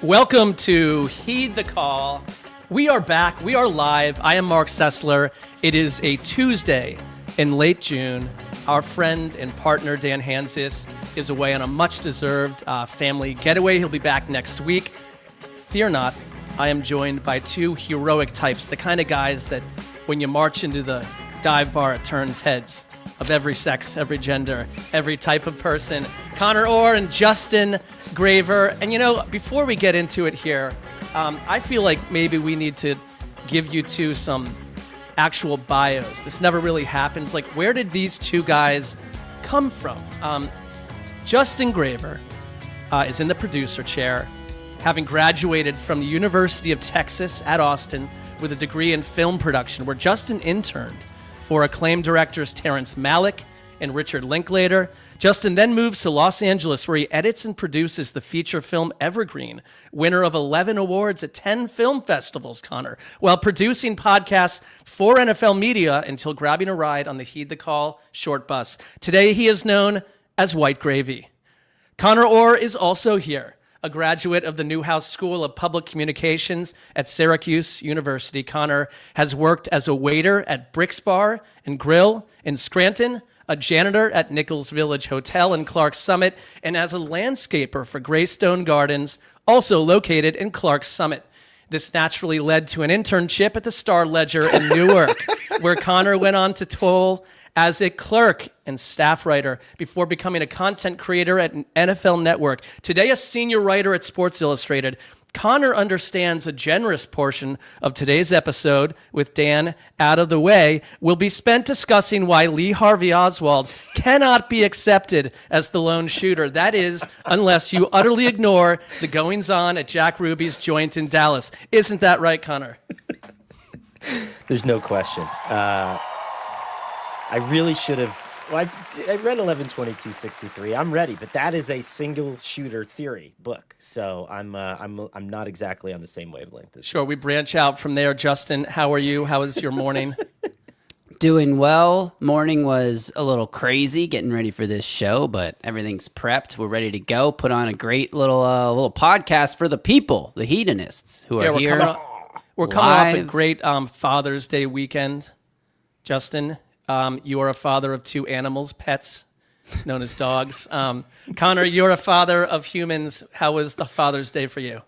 Welcome to Heed the Call. We are back. We are live. I am Marc Sessler. It is a Tuesday in late June. Our friend and partner, Dan Hansis, is away on a much-deserved family getaway. He'll be back next week. Fear not, I am joined by two heroic types, the kind of guys that when you march into the dive bar, it turns heads of every sex, every gender, every type of person. Conor Orr and Justin Graver. And you know, before we get into it here, I feel like maybe we need to give you two some actual bios. This never really happens. Like, where did these two guys come from? Justin Graver is in the producer chair, having graduated from the University of Texas at Austin with a degree in film production, where Justin interned for acclaimed directors Terrence Malick and Richard Linklater. Justin then moves to Los Angeles, where he edits and produces the feature film Evergreen, winner of 11 awards at 10 film festivals, Conor, while producing podcasts for NFL media until grabbing a ride on the Heed the Call short bus. Today, he is known as White Gravy. Conor Orr is also here, a graduate of the Newhouse School of Public Communications at Syracuse University. Conor has worked as a waiter at Bricks Bar and Grill in Scranton, a janitor at Nichols Village Hotel in Clarks Summit, and as a landscaper for Greystone Gardens, also located in Clarks Summit. This naturally led to an internship at the Star Ledger in Newark, where Conor went on to toil as a clerk and staff writer before becoming a content creator at NFL Network. Today, a senior writer at Sports Illustrated. Conor understands a generous portion of today's episode, with Dan out of the way, will be spent discussing why Lee Harvey Oswald cannot be accepted as the lone shooter. That is, unless you utterly ignore the goings-on at Jack Ruby's joint in Dallas. Isn't that right, Conor? There's no question. I really should have. Well, I read 11/22/63. I'm ready, but that is a single shooter theory book, so I'm not exactly on the same wavelength. Sure, we branch out from there. Justin, how are you? How was your morning? Doing well. Morning was a little crazy getting ready for this show, but everything's prepped. We're ready to go. Put on a great little podcast for the people, the hedonists who are here. We're coming off a great Father's Day weekend, Justin. You are a father of two animals, pets, known as dogs. Conor, you're a father of humans. How was the Father's Day for you?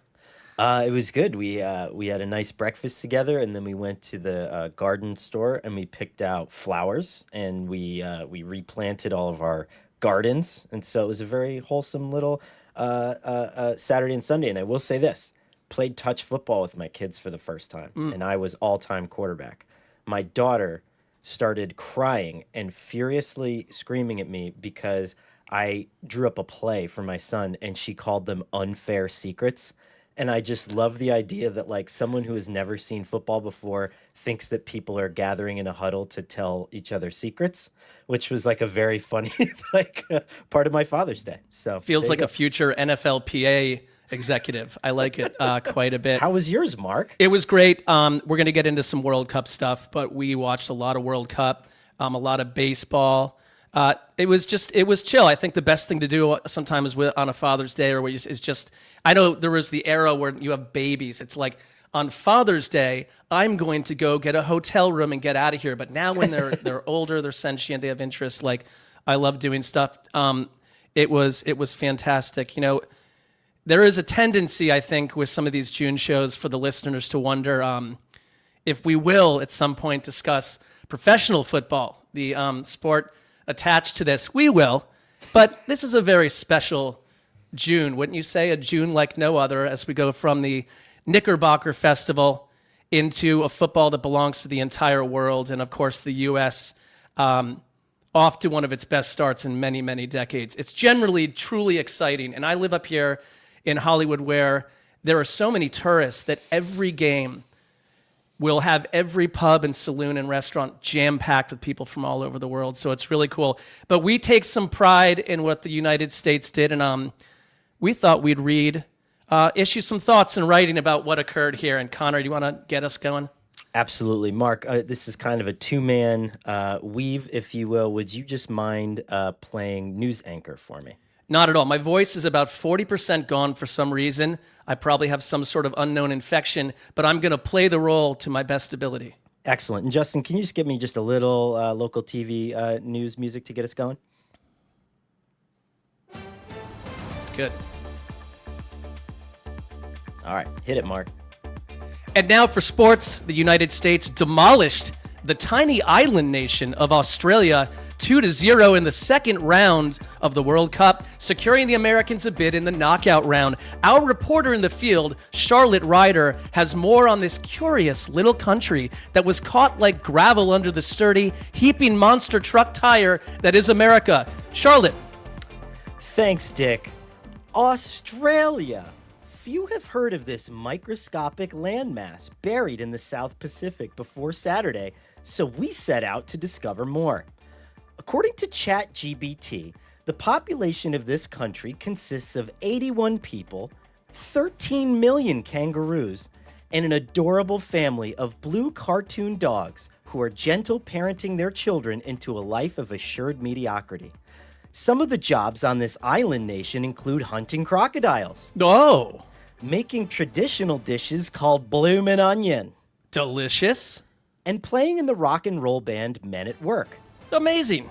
It was good. We had a nice breakfast together, and then we went to the garden store and we picked out flowers, and we replanted all of our gardens, and so it was a very wholesome little Saturday and Sunday. And I will say this: played touch football with my kids for the first time, and I was all-time quarterback. My daughter started crying and furiously screaming at me because I drew up a play for my son and she called them unfair secrets. And I just love the idea that, like, someone who has never seen football before thinks that people are gathering in a huddle to tell each other secrets, which was like a very funny part of my Father's Day. So feels like a future NFLPA executive. I like it quite a bit. How was yours, Mark? It was great. We're going to get into some World Cup stuff, but we watched a lot of World Cup, a lot of baseball. It was chill. I think the best thing to do sometimes on a Father's Day is just, I know there was the era where you have babies. It's like, on Father's Day, I'm going to go get a hotel room and get out of here. But now when they're older, they're sentient, they have interests. Like, I love doing stuff. It was fantastic. You know, there is a tendency, I think, with some of these June shows for the listeners to wonder if we will at some point discuss professional football, the sport attached to this. We will, but this is a very special June, wouldn't you say? A June like no other, as we go from the Knickerbocker Festival into a football that belongs to the entire world, and of course the U.S. Off to one of its best starts in many, many decades. It's generally truly exciting, and I live up here in Hollywood, where there are so many tourists that every game will have every pub and saloon and restaurant jam-packed with people from all over the world. So it's really cool. But we take some pride in what the United States did, and we thought we'd issue some thoughts in writing about what occurred here. And Conor, do you want to get us going? Absolutely. Mark, this is kind of a two-man weave, if you will. Would you just mind playing news anchor for me? Not at all. My voice is about 40% gone for some reason. I probably have some sort of unknown infection, but I'm going to play the role to my best ability. Excellent. And Justin, can you just give me just a little local TV news music to get us going? Good. All right, hit it, Mark. And now for sports, the United States demolished the tiny island nation of Australia 2-0 in the second round of the World Cup, securing the Americans a bid in the knockout round. Our reporter in the field, Charlotte Ryder, has more on this curious little country that was caught like gravel under the sturdy, heaping monster truck tire that is America. Charlotte. Thanks, Dick. Australia. Few have heard of this microscopic landmass buried in the South Pacific before Saturday, so we set out to discover more. According to ChatGPT, the population of this country consists of 81 people, 13 million kangaroos, and an adorable family of blue cartoon dogs who are gentle parenting their children into a life of assured mediocrity. Some of the jobs on this island nation include hunting crocodiles. Oh. Making traditional dishes called bloomin' onion. Delicious. And playing in the rock and roll band Men at Work. Amazing.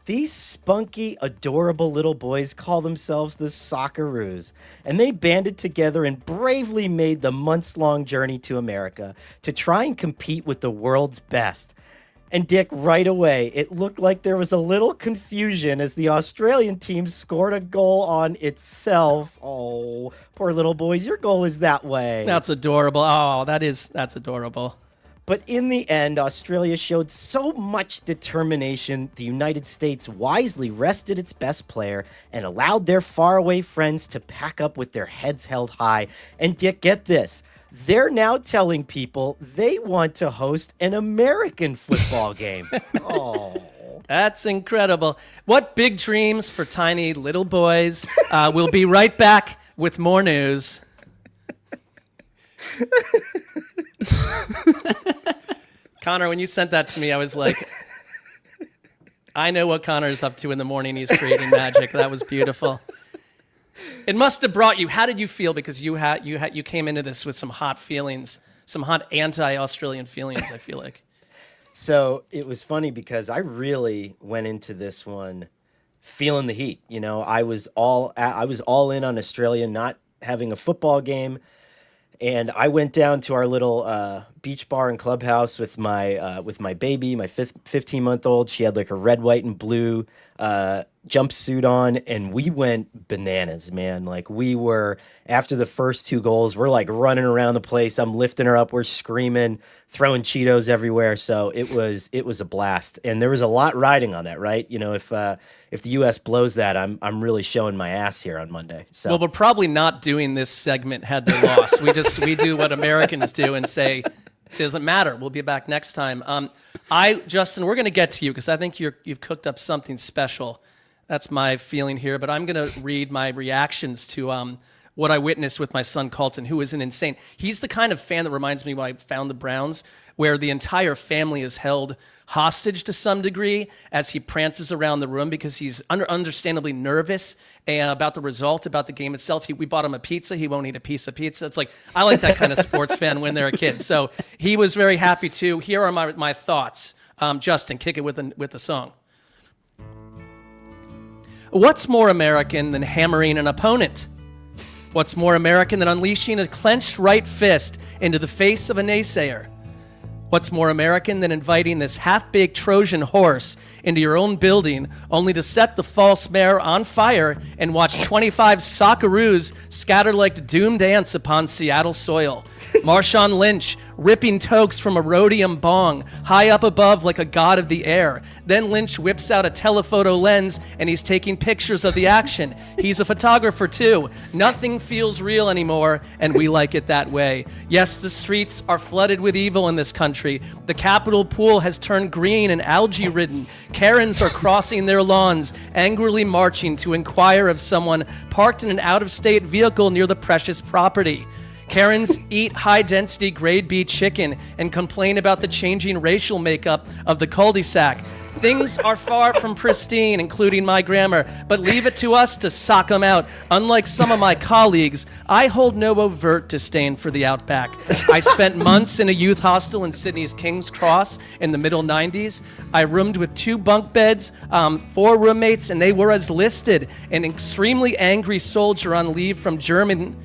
These spunky, adorable little boys call themselves the Socceroos, and they banded together and bravely made the months-long journey to America to try and compete with the world's best. And Dick, right away, it looked like there was a little confusion as the Australian team scored a goal on itself. Oh, poor little boys, your goal is that way. That's adorable. Oh, that's adorable. But in the end, Australia showed so much determination, the United States wisely rested its best player and allowed their faraway friends to pack up with their heads held high. And Dick, get this. They're now telling people they want to host an American football game. Oh, that's incredible. What big dreams for tiny little boys. We'll be right back with more news. Connor, when you sent that to me, I was like, I know what Connor's up to in the morning. He's creating magic. That was beautiful. It must have brought you. How did you feel? Because you came into this with some hot feelings, some hot anti-Australian feelings, I feel like. So it was funny because I really went into this one feeling the heat. You know, I was all in on Australia not having a football game. And I went down to our little beach bar and clubhouse with my baby, my 15-month-old. She had like a red, white, and blue jumpsuit on, and we went bananas, man. Like we were, after the first 2 goals, we're like running around the place. I'm lifting her up. We're screaming, throwing Cheetos everywhere. So it was a blast. And there was a lot riding on that, right? You know, if the U.S. blows that, I'm really showing my ass here on Monday. So. Well, we're probably not doing this segment had they lost. we do what Americans do and say, it doesn't matter. We'll be back next time. Justin, we're going to get to you because I think you've cooked up something special. That's my feeling here. But I'm going to read my reactions to what I witnessed with my son Colton, who is an insane. He's the kind of fan that reminds me when I found the Browns, where the entire family is held hostage to some degree as he prances around the room because he's understandably nervous about the result, about the game itself. We bought him a pizza. He won't eat a piece of pizza. It's like, I like that kind of sports fan when they're a kid. So he was very happy too. Here are my thoughts. Justin, kick it with the song. What's more American than hammering an opponent? What's more American than unleashing a clenched right fist into the face of a naysayer? What's more American than inviting this half-baked Trojan horse into your own building only to set the false mare on fire and watch 25 Socceroos scatter like doomed ants upon Seattle soil? Marshawn Lynch ripping tokes from a rhodium bong high up above like a god of the air. Then Lynch whips out a telephoto lens and he's taking pictures of the action. He's a photographer too. Nothing feels real anymore, and we like it that way. Yes, the streets are flooded with evil in this country. The Capitol pool has turned green and algae-ridden. Karens are crossing their lawns, angrily marching to inquire of someone parked in an out-of-state vehicle near the precious property. Karens eat high-density grade B chicken and complain about the changing racial makeup of the cul-de-sac. Things are far from pristine, including my grammar, but leave it to us to sock 'em out. Unlike some of my colleagues, I hold no overt disdain for the Outback. I spent months in a youth hostel in Sydney's King's Cross in the middle 90s. I roomed with 2 bunk beds, 4 roommates, and they were as listed. An extremely angry soldier on leave from German...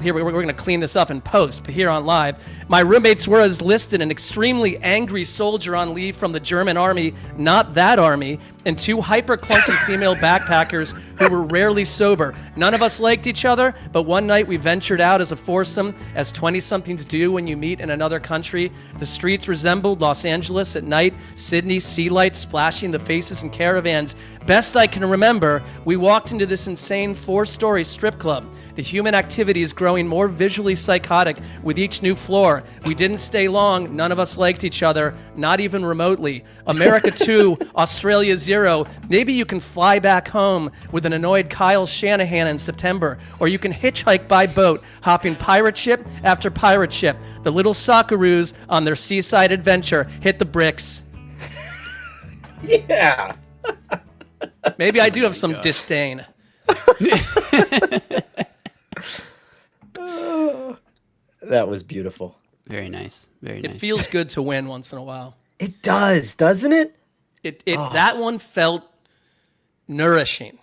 Here, we're going to clean this up in post, but here on live, my roommates were as listed: an extremely angry soldier on leave from the German army, not that army, and 2 hyper-clunky female backpackers who were rarely sober. None of us liked each other, but one night we ventured out as a foursome, as 20-somethings do when you meet in another country. The streets resembled Los Angeles at night, Sydney's sea lights splashing the faces in caravans. Best I can remember, we walked into this insane 4-story strip club. The human activity is growing more visually psychotic with each new floor. We didn't stay long. None of us liked each other, not even remotely. America 2, Australia 0. Maybe you can fly back home with an annoyed Kyle Shanahan in September, or you can hitchhike by boat, hopping pirate ship after pirate ship. The little Socceroos on their seaside adventure hit the bricks. Yeah. Maybe I do have some disdain. That was beautiful. Very nice. Very nice. It feels good to win once in a while. It does, doesn't it? That one felt nourishing.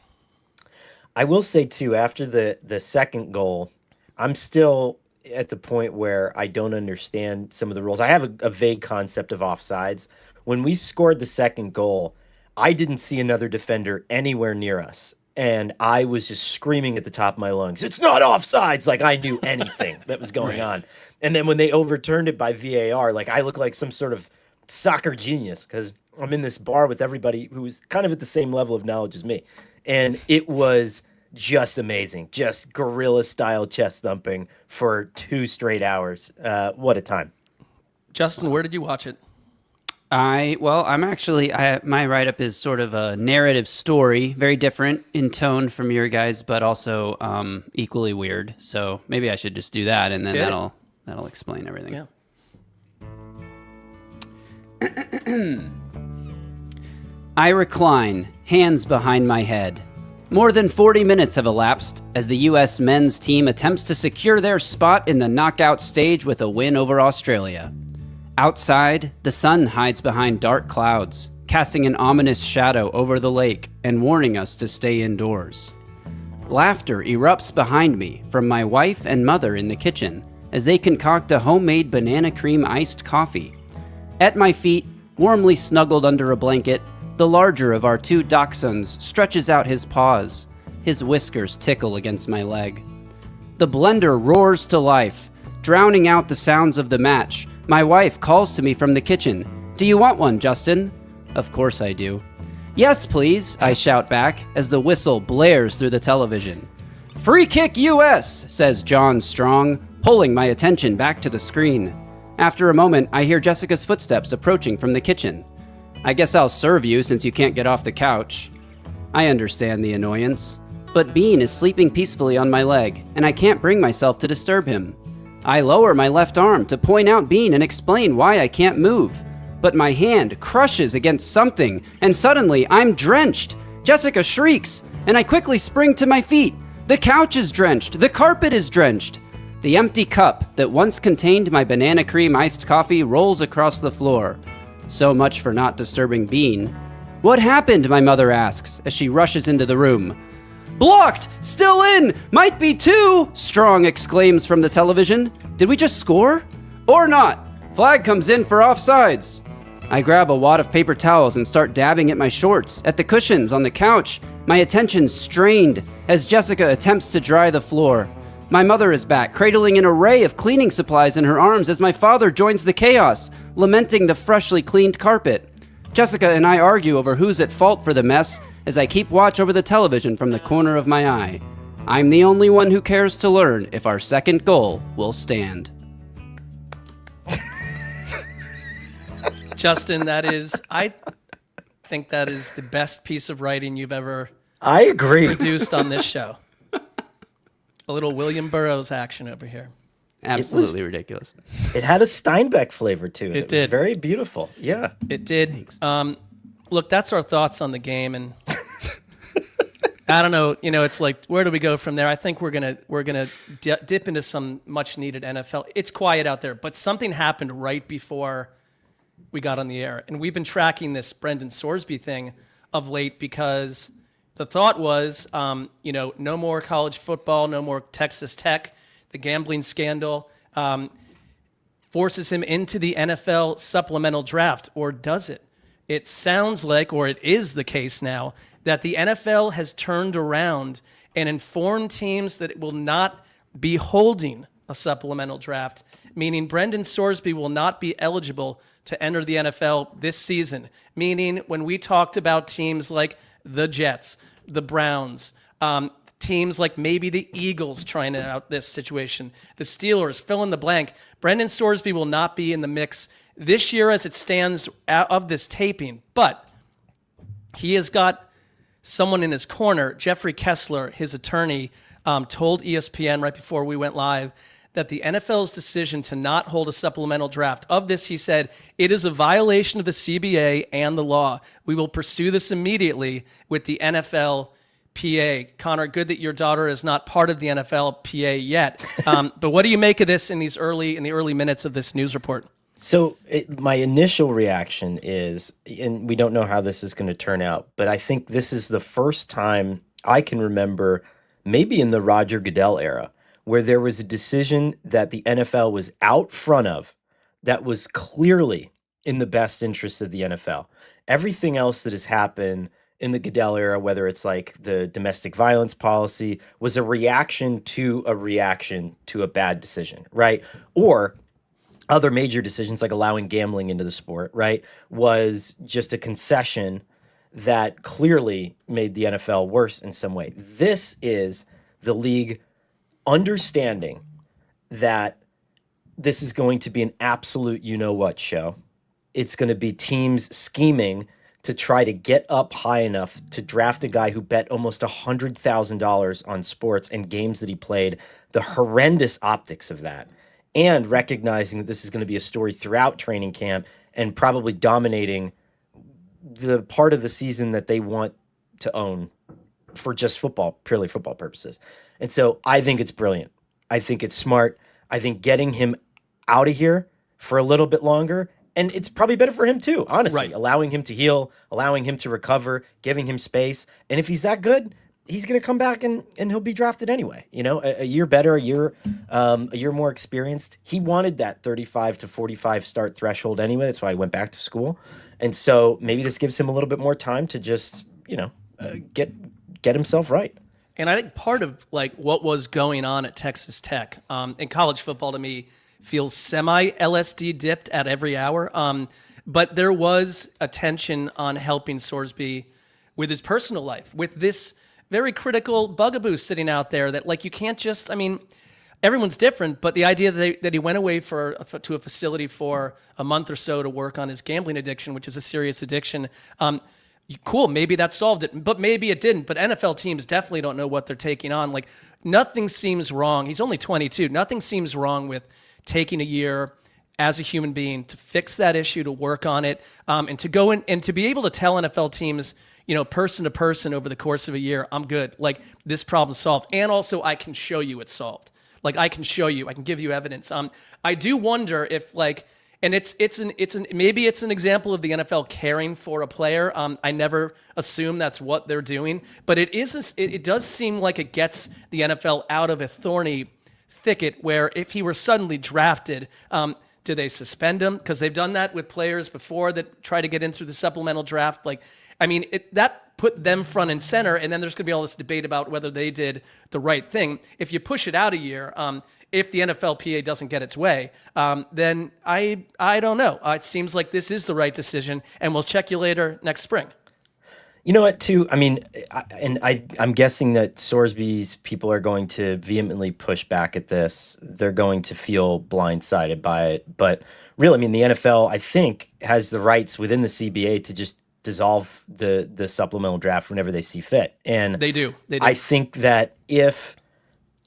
I will say too, after the second goal, I'm still at the point where I don't understand some of the rules. I have a vague concept of offsides. When we scored the second goal, I didn't see another defender anywhere near us. And I was just screaming at the top of my lungs, "It's not offsides!" Like I knew anything that was going on. And then when they overturned it by VAR, like I look like some sort of soccer genius because I'm in this bar with everybody who's kind of at the same level of knowledge as me. And it was just amazing. Just guerrilla-style chest thumping for 2 straight hours. What a time. Justin, where did you watch it? my write-up is sort of a narrative story, very different in tone from your guys, but also equally weird. So maybe I should just do that, and then that'll explain everything. Yeah. I recline, hands behind my head. More than 40 minutes have elapsed as the U.S. men's team attempts to secure their spot in the knockout stage with a win over Australia. Outside, the sun hides behind dark clouds, casting an ominous shadow over the lake and warning us to stay indoors. Laughter erupts behind me from my wife and mother in the kitchen as they concoct a homemade banana cream iced coffee. At my feet, warmly snuggled under a blanket, the larger of our 2 dachshunds stretches out his paws. His whiskers tickle against my leg. The blender roars to life, drowning out the sounds of the match. My wife calls to me from the kitchen. "Do you want one, Justin?" Of course I do. "Yes, please," I shout back as the whistle blares through the television. "Free kick US," says John Strong, pulling my attention back to the screen. After a moment, I hear Jessica's footsteps approaching from the kitchen. "I guess I'll serve you since you can't get off the couch." I understand the annoyance, but Bean is sleeping peacefully on my leg, and I can't bring myself to disturb him. I lower my left arm to point out Bean and explain why I can't move, but my hand crushes against something, and suddenly I'm drenched. Jessica shrieks, and I quickly spring to my feet. The couch is drenched. The carpet is drenched. The empty cup that once contained my banana cream iced coffee rolls across the floor. So much for not disturbing Bean. "What happened?" my mother asks as she rushes into the room. "Blocked! Still in! Might be 2! Strong exclaims from the television. "Did we just score? Or not? Flag comes in for offsides." I grab a wad of paper towels and start dabbing at my shorts, at the cushions on the couch, my attention strained as Jessica attempts to dry the floor. My mother is back, cradling an array of cleaning supplies in her arms as my father joins the chaos, lamenting the freshly cleaned carpet. Jessica and I argue over who's at fault for the mess as I keep watch over the television from the corner of my eye. I'm the only one who cares to learn if our second goal will stand. Justin, I think that is the best piece of writing you've ever I agree. produced on this show. A little William Burroughs action over here. Absolutely ridiculous. It had a Steinbeck flavor to it. It did. Was very beautiful. Yeah. It did. Look, that's our thoughts on the game, and I don't know. It's like, where do we go from there? I think we're gonna dip into some much needed NFL. It's quiet out there, but something happened right before we got on the air, and we've been tracking this Brendan Sorsby thing of late because the thought was, no more college football, no more Texas Tech. The gambling scandal forces him into the NFL supplemental draft, or does it? It sounds like, or it is the case now, that the NFL has turned around and informed teams that it will not be holding a supplemental draft, meaning Brendan Sorsby will not be eligible to enter the NFL this season, meaning when we talked about teams like the Jets, the Browns, teams like maybe the Eagles trying out this situation, the Steelers, fill in the blank, Brendan Sorsby will not be in the mix this year as it stands out of this taping, but he has got someone in his corner. Jeffery Simmons, his attorney, told ESPN right before we went live that the NFL's decision to not hold a supplemental draft, of this, he said, it is a violation of the CBA and the law. We will pursue this immediately with the NFL PA. Conor, good that your daughter is not part of the NFL PA yet. But what do you make of this in the early minutes of this news report? So my initial reaction is, and we don't know how this is going to turn out, but I think this is the first time I can remember, maybe in the Roger Goodell era, where there was a decision that the NFL was out front of that was clearly in the best interest of the NFL. Everything else that has happened in the Goodell era, whether it's like the domestic violence policy, was a reaction to a bad decision, right? Or other major decisions like allowing gambling into the sport, right, was just a concession that clearly made the NFL worse in some way. This is the league understanding that this is going to be an absolute you-know-what show. It's going to be teams scheming to try to get up high enough to draft a guy who bet almost $100,000 on sports and games that he played, the horrendous optics of that, and recognizing that this is going to be a story throughout training camp and probably dominating the part of the season that they want to own for just football, purely football purposes. And so I think it's brilliant. I think it's smart. I think getting him out of here for a little bit longer, and it's probably better for him too, honestly, right. Allowing him to heal, allowing him to recover, giving him space. And if he's that good, he's going to come back and he'll be drafted anyway. A year better, a year more experienced. He wanted that 35 to 45 start threshold anyway. That's why he went back to school. And so maybe this gives him a little bit more time to just, get himself right. And I think part of like what was going on at Texas Tech in college football to me feels semi-LSD dipped at every hour. But there was attention on helping Sorsby with his personal life, with this very critical bugaboo sitting out there that like you can't just, everyone's different, but the idea that he went away to a facility for a month or so to work on his gambling addiction, which is a serious addiction, cool, maybe that solved it, but maybe it didn't. But NFL teams definitely don't know what they're taking on. Like nothing seems wrong. He's only 22. Nothing seems wrong with taking a year as a human being to fix that issue, to work on it, and to go in and to be able to tell NFL teams, person to person over the course of a year, I'm good. Like this problem's solved. And also I can show you it's solved. Like I can show you, I can give you evidence. I do wonder if and maybe it's an example of the NFL caring for a player. I never assume that's what they're doing, but it does seem like it gets the NFL out of a thorny thicket where if he were suddenly drafted, do they suspend him? Because they've done that with players before that try to get in through the supplemental draft. That put them front and center, and then there's going to be all this debate about whether they did the right thing. If you push it out a year, if the NFLPA doesn't get its way, then I don't know. It seems like this is the right decision, and we'll check you later next spring. You know what, too? I'm guessing that Sorsby's people are going to vehemently push back at this. They're going to feel blindsided by it. But really, the NFL, I think, has the rights within the CBA to just dissolve the supplemental draft whenever they see fit. And They do. I think that if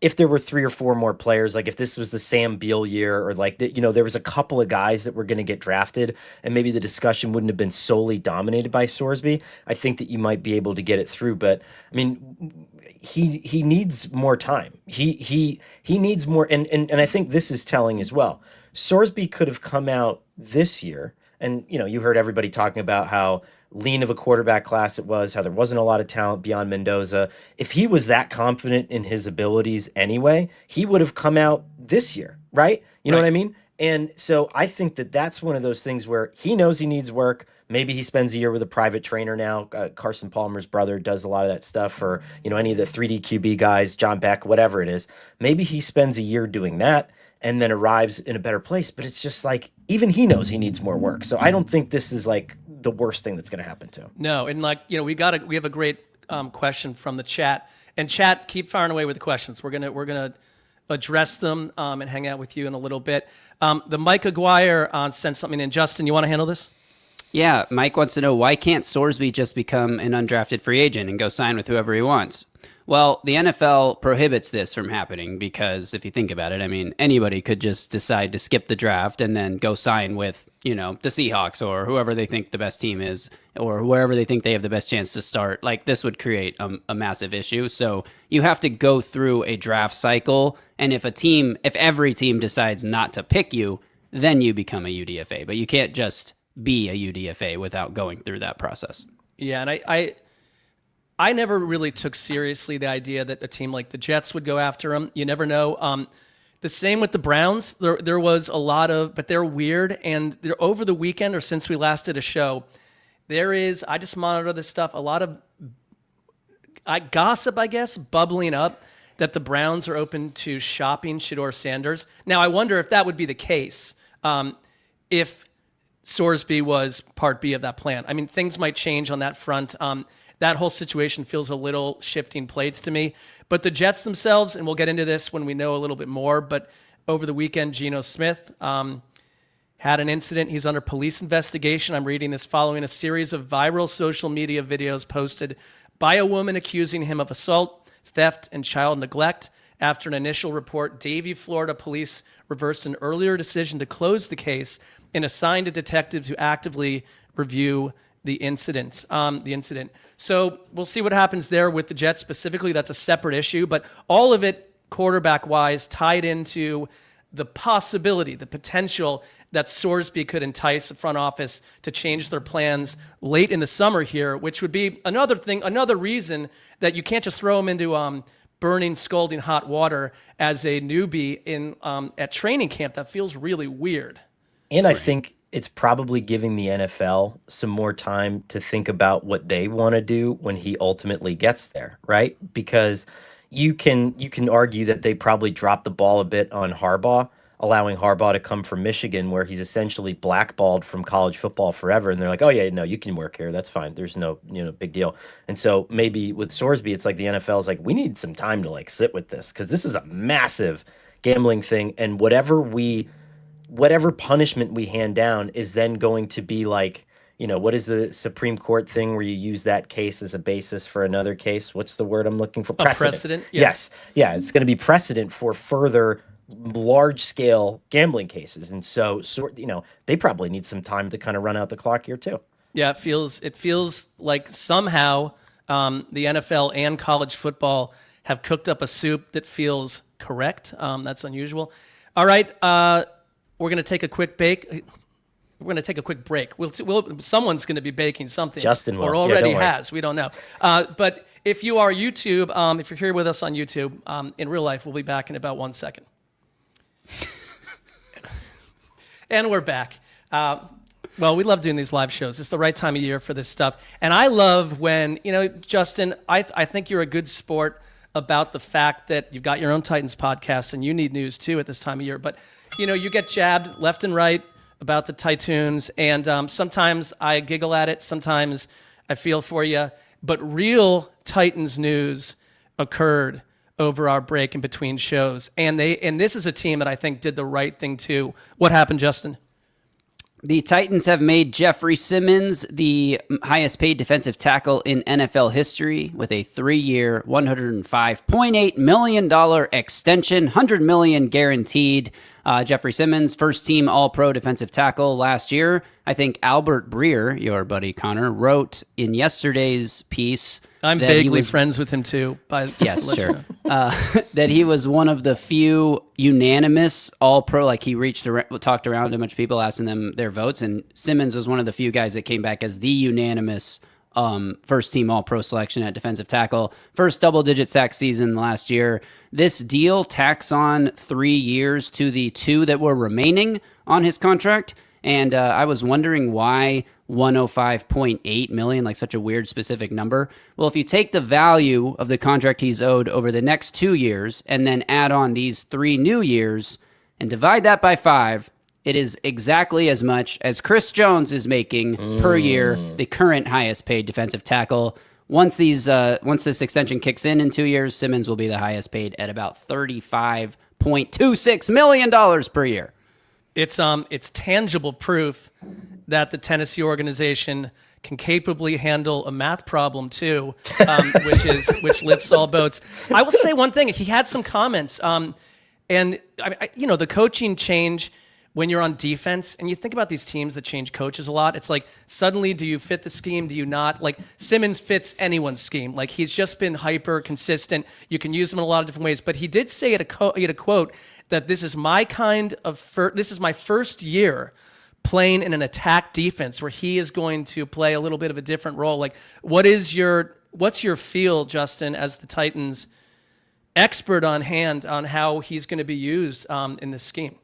if there were 3 or 4 more players, like if this was the Sam Beal year, or like there was a couple of guys that were going to get drafted, and maybe the discussion wouldn't have been solely dominated by Sorsby, I think that you might be able to get it through. But I mean, he needs more time. He needs more, and I think this is telling as well. Sorsby could have come out this year, and you heard everybody talking about how lean of a quarterback class it was, how there wasn't a lot of talent beyond Mendoza. If he was that confident in his abilities anyway, he would have come out this year, right? You know what I mean? And so I think that that's one of those things where he knows he needs work. Maybe he spends a year with a private trainer now. Carson Palmer's brother does a lot of that stuff for, any of the 3D QB guys, John Beck, whatever it is. Maybe he spends a year doing that and then arrives in a better place. But it's just like, even he knows he needs more work. So I don't think this is like the worst thing that's going to happen to him. No, and we have a great question from the chat, and chat, keep firing away with the questions. We're gonna address them and hang out with you in a little bit. The Mike Aguirre sent something in. Justin, you want to handle this? Yeah, Mike wants to know, why can't Sorsby just become an undrafted free agent and go sign with whoever he wants? Well, the NFL prohibits this from happening because if you think about it, I mean, anybody could just decide to skip the draft and then go sign with, the Seahawks or whoever they think the best team is, or wherever they think they have the best chance to start. Like, this would create a massive issue. So you have to go through a draft cycle. And if every team decides not to pick you, then you become a UDFA. But you can't just be a UDFA without going through that process. Yeah, and I never really took seriously the idea that a team like the Jets would go after him. You never know. The same with the Browns. There was a lot of, but they're weird. And they're over the weekend, or since we last did a show, I just monitor this stuff, a lot of gossip, I guess, bubbling up that the Browns are open to shopping Shedeur Sanders. Now, I wonder if that would be the case if Sorsby was part B of that plan. I mean, things might change on that front. That whole situation feels a little shifting plates to me. But the Jets themselves, and we'll get into this when we know a little bit more, but over the weekend, Geno Smith had an incident. He's under police investigation. I'm reading this following a series of viral social media videos posted by a woman accusing him of assault, theft, and child neglect. After an initial report, Davie, Florida police reversed an earlier decision to close the case and assigned a detective to actively review the incident. So we'll see what happens there with the Jets specifically. That's a separate issue, but all of it quarterback-wise tied into the possibility, the potential that Sorsby could entice the front office to change their plans late in the summer here, which would be another reason that you can't just throw him into burning, scalding hot water as a newbie at training camp. That feels really weird. And I think it's probably giving the NFL some more time to think about what they want to do when he ultimately gets there, right? Because you can argue that they probably dropped the ball a bit on Harbaugh, allowing Harbaugh to come from Michigan, where he's essentially blackballed from college football forever. And they're like, oh yeah, no, you can work here. That's fine. There's no, big deal. And so maybe with Sorsby, it's like the NFL's like, we need some time to like sit with this, because this is a massive gambling thing. And whatever punishment we hand down is then going to be like, what is the Supreme Court thing where you use that case as a basis for another case? What's the word I'm looking for? Precedent. Yeah. Yes. Yeah. It's going to be precedent for further large scale gambling cases. And so, they probably need some time to kind of run out the clock here too. Yeah. It feels like somehow the NFL and college football have cooked up a soup that feels correct. That's unusual. All right. We're going to take a quick break. We're going to take a quick break. Someone's going to be baking something. Justin will. Or already has. We don't know. But if you are YouTube, if you're here with us on YouTube, in real life, we'll be back in about 1 second. And we're back. Well, we love doing these live shows. It's the right time of year for this stuff. And I love when, Justin, I think you're a good sport about the fact that you've got your own Titans podcast and you need news too at this time of year. But you get jabbed left and right about the Titans, and sometimes I giggle at it, sometimes I feel for you. But real Titans news occurred over our break in between shows, and this is a team that I think did the right thing too. What happened, Justin? The Titans have made Jeffery Simmons the highest paid defensive tackle in NFL history with a 3-year, $105.8 million extension, $100 million guaranteed. Jeffery Simmons, first team All-Pro defensive tackle last year. I think Albert Breer, your buddy Connor, wrote in yesterday's piece. I'm vaguely friends with him too. Yes, sure. That he was one of the few unanimous All-Pro. Like he talked around to a bunch of people, asking them their votes, and Simmons was one of the few guys that came back as the unanimous first team All-Pro selection at defensive tackle. First double-digit sack season last year. This deal tacks on 3 years to the 2 that were remaining on his contract. And I was wondering why 105.8 million, like such a weird specific number. Well, if you take the value of the contract he's owed over the next 2 years and then add on these 3 new years and divide that by 5, it is exactly as much as Chris Jones is making per year, the current highest paid defensive tackle. Once this extension kicks in 2 years, Simmons will be the highest paid at about $35.26 million per year. It's tangible proof that the Tennessee organization can capably handle a math problem too, which lifts all boats. I will say one thing: he had some comments, and the coaching change when you're on defense, and you think about these teams that change coaches a lot. It's like suddenly, do you fit the scheme? Do you not? Like Simmons fits anyone's scheme. Like he's just been hyper consistent. You can use him in a lot of different ways. But he did say he had a quote that this is my first year playing in an attack defense where he is going to play a little bit of a different role. Like, what's your feel, Justin, as the Titans expert on hand on how he's going to be used in this scheme?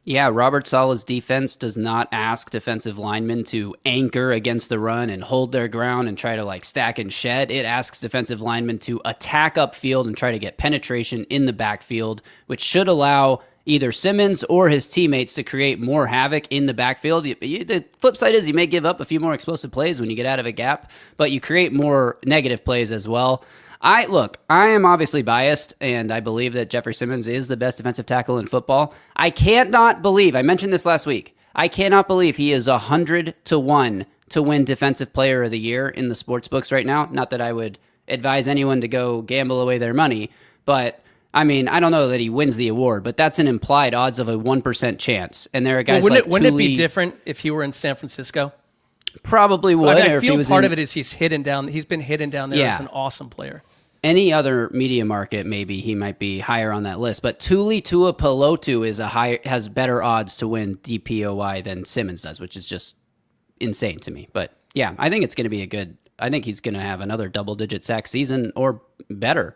Yeah, Robert Saleh's defense does not ask defensive linemen to anchor against the run and hold their ground and try to stack and shed. It asks defensive linemen to attack upfield and try to get penetration in the backfield, which should allow either Simmons or his teammates to create more havoc in the backfield. The flip side is you may give up a few more explosive plays when you get out of a gap, but you create more negative plays as well. I am obviously biased, and I believe that Jeffery Simmons is the best defensive tackle in football. I mentioned this last week, I cannot believe he is 100-1 to win Defensive Player of the Year in the sports books right now. Not that I would advise anyone to go gamble away their money, but I mean, I don't know that he wins the award, but that's an implied odds of a 1% chance. And there are guys wouldn't it be different if he were in San Francisco? Probably would. I feel part of it is he's been hidden down there as an awesome player. Any other media market, maybe he might be higher on that list. But Tuli Tuipulotu has better odds to win DPOY than Simmons does, which is just insane to me. But yeah, I think it's going to be I think he's going to have another double-digit sack season or better.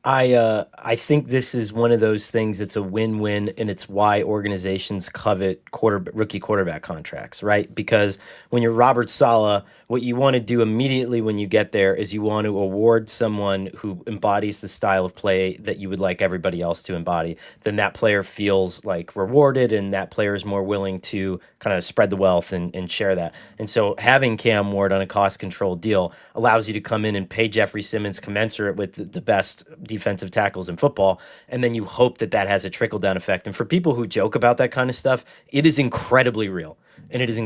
I think this is one of those things. It's a win-win, and it's why organizations covet rookie quarterback contracts, right? Because when you're Robert Saleh, what you want to do immediately when you get there is you want to award someone who embodies the style of play that you would like everybody else to embody. Then that player feels rewarded, and that player is more willing to kind of spread the wealth and share that. And so having Cam Ward on a cost-controlled deal allows you to come in and pay Jeffery Simmons commensurate with the best defensive tackles in football, and then you hope that has a trickle-down effect. And for people who joke about that kind of stuff, it is incredibly real. And it is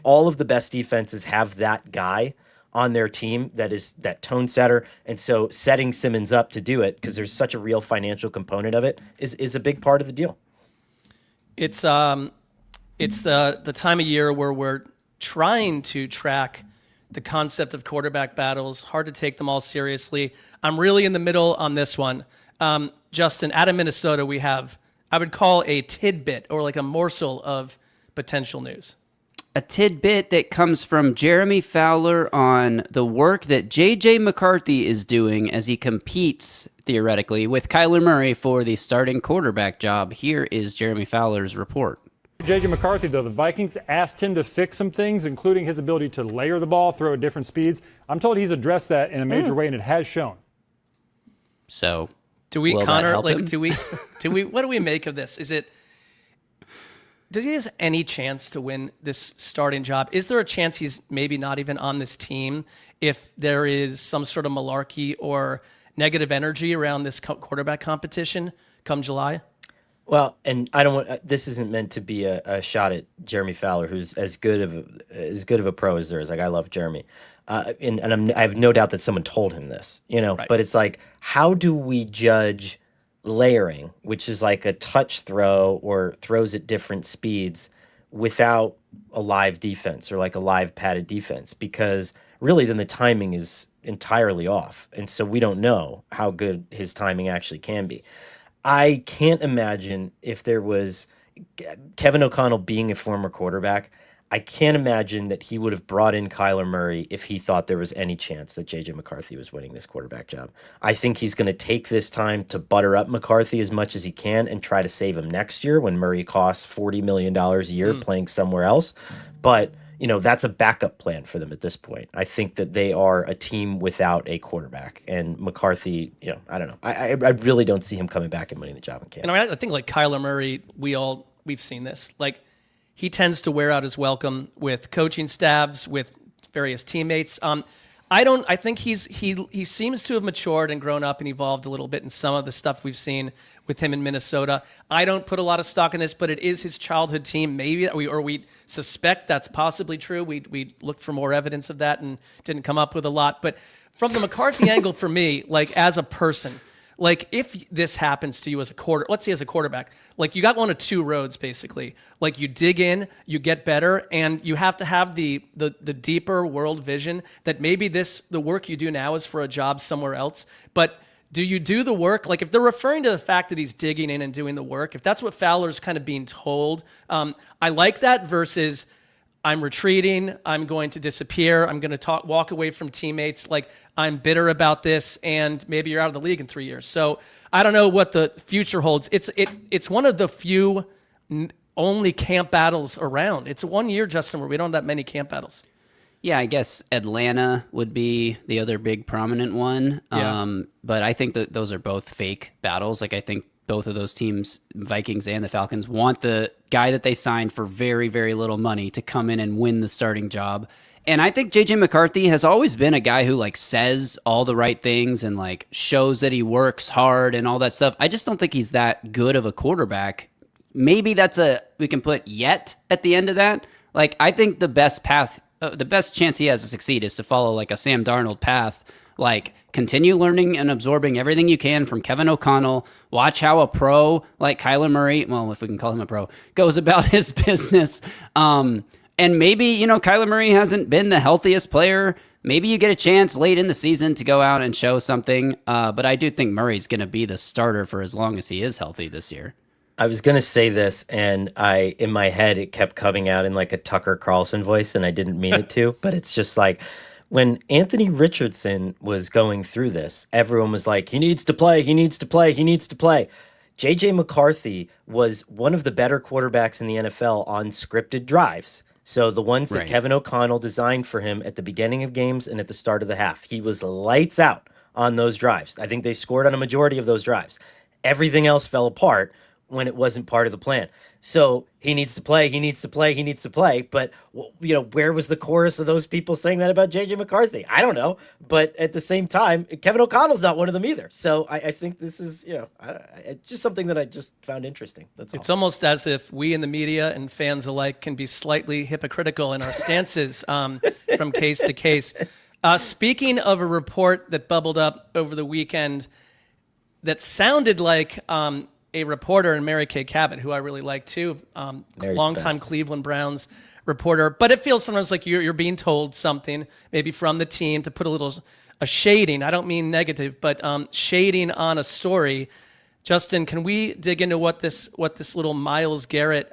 all of the best defenses have that guy on their team that is that tone setter. And so setting Simmons up to do it, because there's such a real financial component of it, is a big part of the deal. It's the time of year where we're trying to track the concept of quarterback battles. Hard to take them all seriously. I'm really in the middle on this one. Justin, out of Minnesota, we have, I would call a tidbit or a morsel of potential news. A tidbit that comes from Jeremy Fowler on the work that J.J. McCarthy is doing as he competes, theoretically, with Kyler Murray for the starting quarterback job. Here is Jeremy Fowler's report. J.J. McCarthy, though, the Vikings asked him to fix some things, including his ability to layer the ball, throw at different speeds. I'm told he's addressed that in a major way, and it has shown. So, do we, Connor? Do we? What do we make of this? Does he have any chance to win this starting job? Is there a chance he's maybe not even on this team if there is some sort of malarkey or negative energy around this quarterback competition come July? Well, and I don't want this isn't meant to be a shot at Jeremy Fowler, who's as good of a pro as there is. Like I love Jeremy, I have no doubt that someone told him this, Right. But it's like, how do we judge layering, which is like a touch throw or throws at different speeds, without a live defense or like a live padded defense? Because really, then the timing is entirely off, and so we don't know how good his timing actually can be. I can't imagine if there was Kevin O'Connell being a former quarterback. I can't imagine that he would have brought in Kyler Murray if he thought there was any chance that JJ McCarthy was winning this quarterback job. I think he's going to take this time to butter up McCarthy as much as he can and try to save him next year when Murray costs $40 million a year playing somewhere else. But that's a backup plan for them at this point. I think that they are a team without a quarterback, and McCarthy, I don't know. I really don't see him coming back and winning the job in Canada. And I think like Kyler Murray, we've seen this. Like he tends to wear out his welcome with coaching staffs, with various teammates. I think he seems to have matured and grown up and evolved a little bit in some of the stuff we've seen with him in Minnesota. I don't put a lot of stock in this, but it is his childhood team. Maybe we suspect that's possibly true. We looked for more evidence of that and didn't come up with a lot. But from the McCarthy angle, for me, like as a person, like if this happens to you as let's say as a quarterback, like you got one of two roads basically. Like you dig in, you get better, and you have to have the deeper world vision that maybe the work you do now is for a job somewhere else. But do you do the work? Like if they're referring to the fact that he's digging in and doing the work, if that's what Fowler's kind of being told, I like that versus I'm retreating, I'm going to disappear, I'm going to walk away from teammates, like I'm bitter about this, and maybe you're out of the league in 3 years. So I don't know what the future holds. It's one of the few only camp battles around. It's 1 year, Justin, where we don't have that many camp battles. Yeah, I guess Atlanta would be the other big prominent one. Yeah. But I think that those are both fake battles. Like I think both of those teams, Vikings and the Falcons, want the guy that they signed for very, very little money to come in and win the starting job. And I think JJ McCarthy has always been a guy who like says all the right things and like shows that he works hard and all that stuff. I just don't think he's that good of a quarterback. Maybe we can put yet at the end of that. Like I think the best chance he has to succeed is to follow like a Sam Darnold path. Like continue learning and absorbing everything you can from Kevin O'Connell. Watch how a pro like Kyler Murray, well, if we can call him a pro, goes about his business. And maybe, Kyler Murray hasn't been the healthiest player. Maybe you get a chance late in the season to go out and show something. But I do think Murray's going to be the starter for as long as he is healthy this year. I was going to say this, and in my head, it kept coming out in like a Tucker Carlson voice, and I didn't mean it to, but it's just like, when Anthony Richardson was going through this, everyone was like, he needs to play, he needs to play, he needs to play. JJ McCarthy was one of the better quarterbacks in the NFL on scripted drives. So the ones that Kevin O'Connell designed for him at the beginning of games and at the start of the half, he was lights out on those drives. I think they scored on a majority of those drives. Everything else fell apart when it wasn't part of the plan. So he needs to play, he needs to play, he needs to play. But, where was the chorus of those people saying that about JJ McCarthy? I don't know. But at the same time, Kevin O'Connell's not one of them either. So I think this is, it's just something that I just found interesting. That's all. It's almost as if we in the media and fans alike can be slightly hypocritical in our stances from case to case. Speaking of a report that bubbled up over the weekend that sounded like a reporter, and Mary Kay Cabot, who I really like too, longtime Cleveland Browns reporter. But it feels sometimes like you're being told something, maybe from the team, to put a shading. I don't mean negative, but shading on a story. Justin, can we dig into what this little Myles Garrett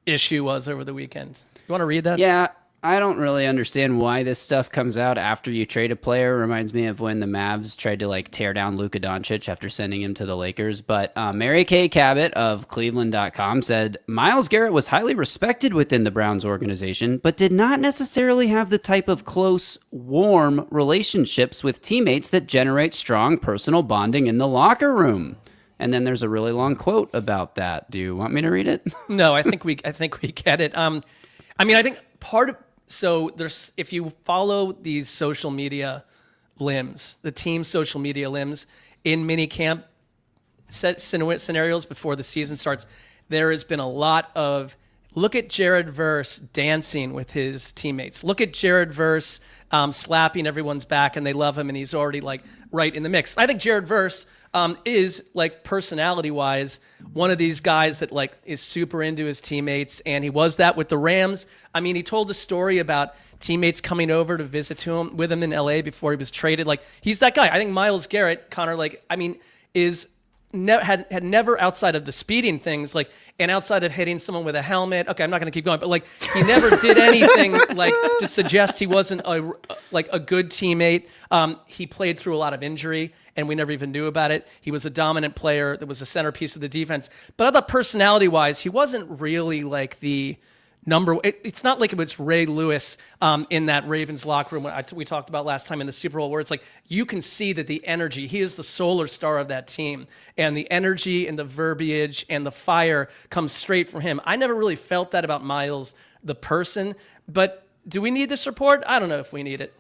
issue was over the weekend? You want to read that? Yeah. I don't really understand why this stuff comes out after you trade a player. Reminds me of when the Mavs tried to like tear down Luka Doncic after sending him to the Lakers. But Mary Kay Cabot of Cleveland.com said, Myles Garrett was highly respected within the Browns organization, but did not necessarily have the type of close, warm relationships with teammates that generate strong personal bonding in the locker room. And then there's a really long quote about that. Do you want me to read it? No, I think we get it. I think so if you follow these social media limbs, the team's social media limbs in minicamp, scenarios before the season starts, there has been a lot of look at Jared Verse dancing with his teammates. Look at Jared Verse slapping everyone's back, and they love him, and he's already like right in the mix. I think Jared Verse is like personality-wise one of these guys that like is super into his teammates, and he was that with the Rams. I mean, he told a story about teammates coming over to visit with him in LA before he was traded. Like, he's that guy. I think Myles Garrett, Connor, like, I mean, had never, outside of the speeding things, like, and outside of hitting someone with a helmet. Okay, I'm not going to keep going, but like, he never did anything like to suggest he wasn't a good teammate. He played through a lot of injury, and we never even knew about it. He was a dominant player that was a centerpiece of the defense. But I thought personality-wise, he wasn't really like the number. It's not like it was Ray Lewis in that Ravens locker room we talked about last time in the Super Bowl, where it's like you can see that the energy, he is the solar star of that team, and the energy and the verbiage and the fire comes straight from him. I never really felt that about Myles, the person, but do we need this report? I don't know if we need it.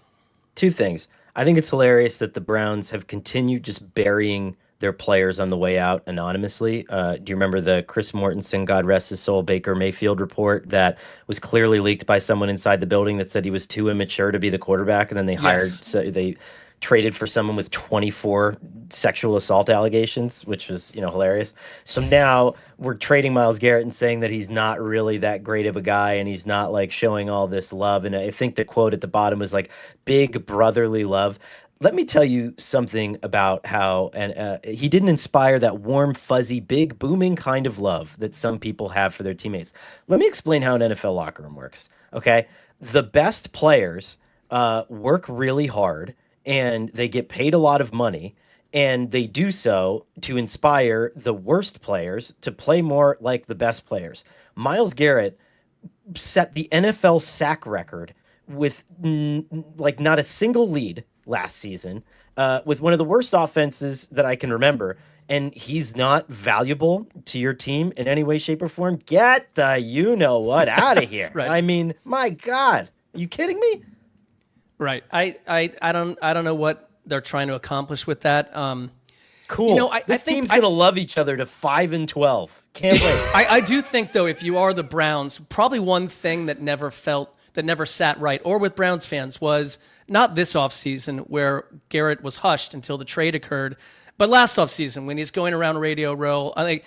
Two things. I think it's hilarious that the Browns have continued just burying their players on the way out anonymously. Do you remember the Chris Mortensen, God rest his soul, Baker Mayfield report that was clearly leaked by someone inside the building that said he was too immature to be the quarterback, and then they traded for someone with 24 sexual assault allegations, which was, hilarious. So now we're trading Myles Garrett and saying that he's not really that great of a guy, and he's not like showing all this love. And I think the quote at the bottom was like big brotherly love. Let me tell you something about how he didn't inspire that warm, fuzzy, big, booming kind of love that some people have for their teammates. Let me explain how an NFL locker room works, okay? The best players work really hard, and they get paid a lot of money, and they do so to inspire the worst players to play more like the best players. Myles Garrett set the NFL sack record with not a single lead last season, with one of the worst offenses that I can remember, and he's not valuable to your team in any way, shape, or form. Get the you-know-what out of here. Right. I mean, my God. Are you kidding me? Right. I don't know what they're trying to accomplish with that. Cool. This team's going to love each other to 5-12. Can't wait. I do think, though, if you are the Browns, probably one thing that never sat right, or with Browns fans, was not this offseason where Garrett was hushed until the trade occurred, but last offseason when he's going around Radio Row, I think,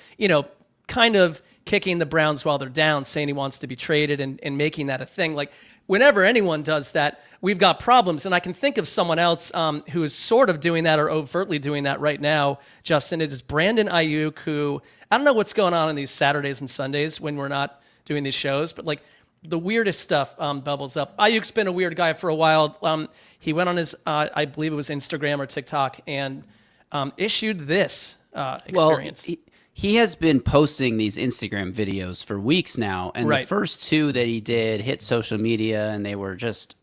kind of kicking the Browns while they're down, saying he wants to be traded and making that a thing. Like, whenever anyone does that, we've got problems. And I can think of someone else who is sort of doing that or overtly doing that right now, Justin. It is Brandon Aiyuk, who, I don't know what's going on these Saturdays and Sundays when we're not doing these shows, but like, the weirdest stuff bubbles up. Ayuk's been a weird guy for a while. He went on his, I believe it was Instagram or TikTok, and issued this experience. Well, he has been posting these Instagram videos for weeks now, and the first two that he did hit social media, and they were just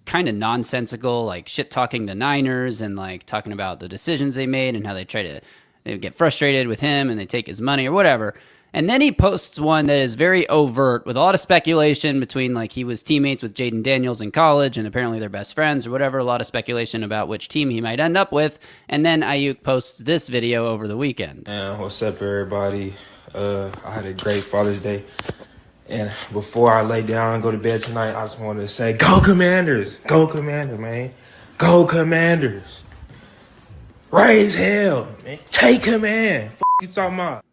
kind of nonsensical, like shit-talking the Niners and like talking about the decisions they made and how they get frustrated with him and they take his money or whatever. And then he posts one that is very overt with a lot of speculation between, like, he was teammates with Jaden Daniels in college and apparently they're best friends or whatever. A lot of speculation about which team he might end up with. And then Aiyuk posts this video over the weekend. What's up, everybody? I had a great Father's Day. And before I lay down and go to bed tonight, I just wanted to say, go Commanders! Go Commanders, man. Go Commanders! Raise hell, man. Take command. You talking about?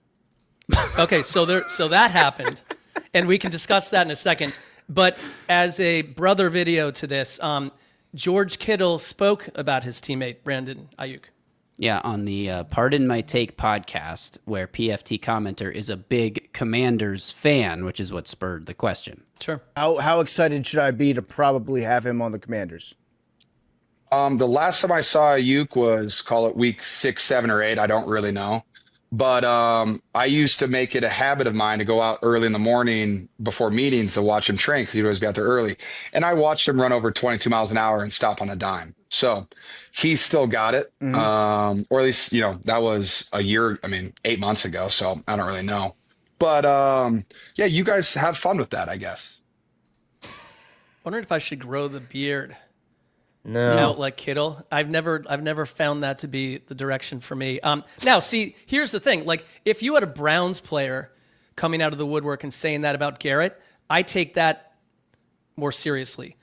Okay, so that happened, and we can discuss that in a second. But as a brother video to this, George Kittle spoke about his teammate, Brandon Aiyuk. Yeah, on the Pardon My Take podcast, where PFT commenter is a big Commanders fan, which is what spurred the question. Sure. How excited should I be to probably have him on the Commanders? The last time I saw Aiyuk was, call it week 6, 7, or 8. I don't really know. But I used to make it a habit of mine to go out early in the morning before meetings to watch him train because he'd always be out there early. And I watched him run over 22 miles an hour and stop on a dime. So he's still got it. Mm-hmm. Or at least, that was 8 months ago. So I don't really know. But yeah, you guys have fun with that, I guess. Wondering if I should grow the beard. No. out like Kittle. I've never found that to be the direction for me. Now, see, here's the thing. Like, if you had a Browns player coming out of the woodwork and saying that about Garrett, I take that more seriously.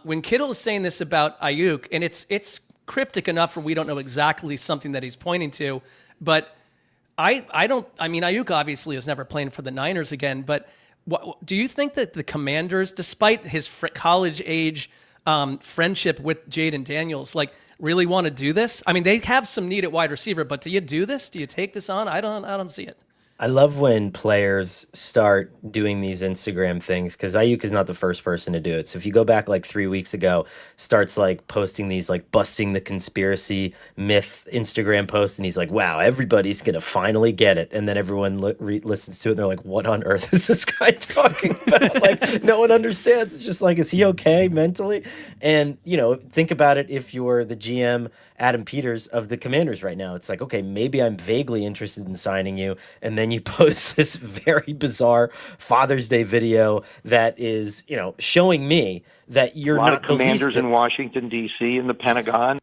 When Kittle is saying this about Aiyuk, and it's cryptic enough where we don't know exactly something that he's pointing to, but I mean, Aiyuk obviously is never playing for the Niners again, but do you think that the Commanders, despite his college age friendship with Jaden Daniels, like, really want to do this? I mean, they have some need at wide receiver, but do you do this? Do you take this on? I don't see it. I love when players start doing these Instagram things, because Aiyuk is not the first person to do it. So if you go back like 3 weeks ago, starts like posting these like busting the conspiracy myth Instagram posts, and he's like, wow, everybody's going to finally get it. And then everyone listens to it and they're like, what on earth is this guy talking about? Like, no one understands. It's just like, is he okay mentally? And, you know, think about it if you're the GM, Adam Peters, of the Commanders right now. It's like, okay, maybe I'm vaguely interested in signing you. And then you post this very bizarre Father's Day video that is, you know, showing me that you're not not of the commanders least in Washington, D.C. and the Pentagon.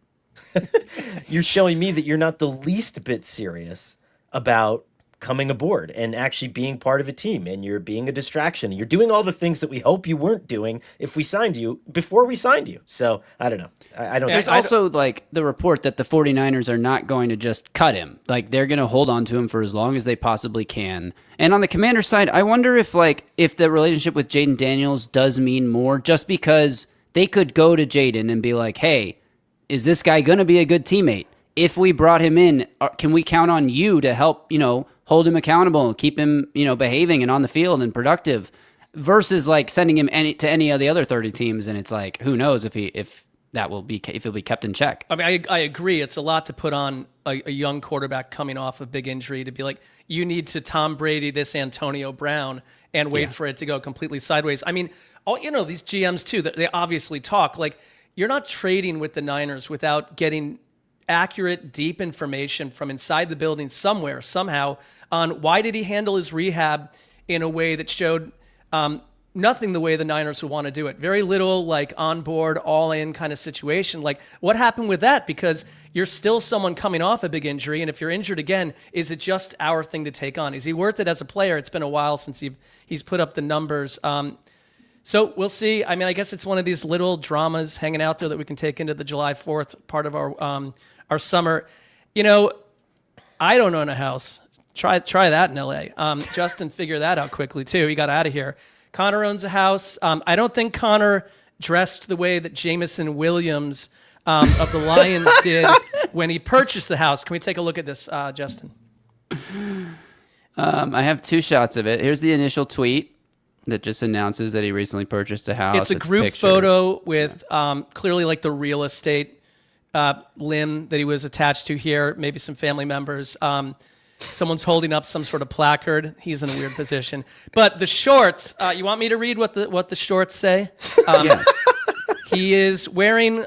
you're showing me that you're not the least bit serious about coming aboard and actually being part of a team, and you're being a distraction. You're doing all the things that we hope you weren't doing if we signed you before we signed you. So I don't know. I don't. There's also like the report that the 49ers are not going to just cut him. Like, they're going to hold on to him for as long as they possibly can. And on the Commander side, I wonder if the relationship with Jaden Daniels does mean more, just because they could go to Jaden and be like, hey, is this guy going to be a good teammate? If we brought him in, can we count on you to help, you know, hold him accountable and keep him, you know, behaving and on the field and productive, versus like sending him to any of the other 30 teams. And it's like, who knows if he'll be kept in check. I mean, I agree. It's a lot to put on a young quarterback coming off a big injury to be like, you need to Tom Brady this Antonio Brown and wait for it to go completely sideways. I mean, you know, these GMs too, they obviously talk. Like, you're not trading with the Niners without getting accurate, deep information from inside the building somewhere, somehow, on why did he handle his rehab in a way that showed nothing the way the Niners would want to do it. Very little like on board, all in kind of situation. Like, what happened with that? Because you're still someone coming off a big injury, and if you're injured again, is it just our thing to take on? Is he worth it as a player? It's been a while since he's put up the numbers. So we'll see. I mean, I guess it's one of these little dramas hanging out there that we can take into the July 4th part of our summer. You know, I don't own a house. Try that in LA. Justin figured that out quickly too. He got out of here. Conor owns a house. I don't think Conor dressed the way that Jameson Williams of the Lions did when he purchased the house. Can we take a look at this, Justin? I have two shots of it. Here's the initial tweet that just announces that he recently purchased a house. It's a group photo with clearly like the real estate limb that he was attached to here, maybe some family members. Someone's holding up some sort of placard. He's in a weird position. But the shorts, you want me to read what the shorts say? Yes. He is wearing,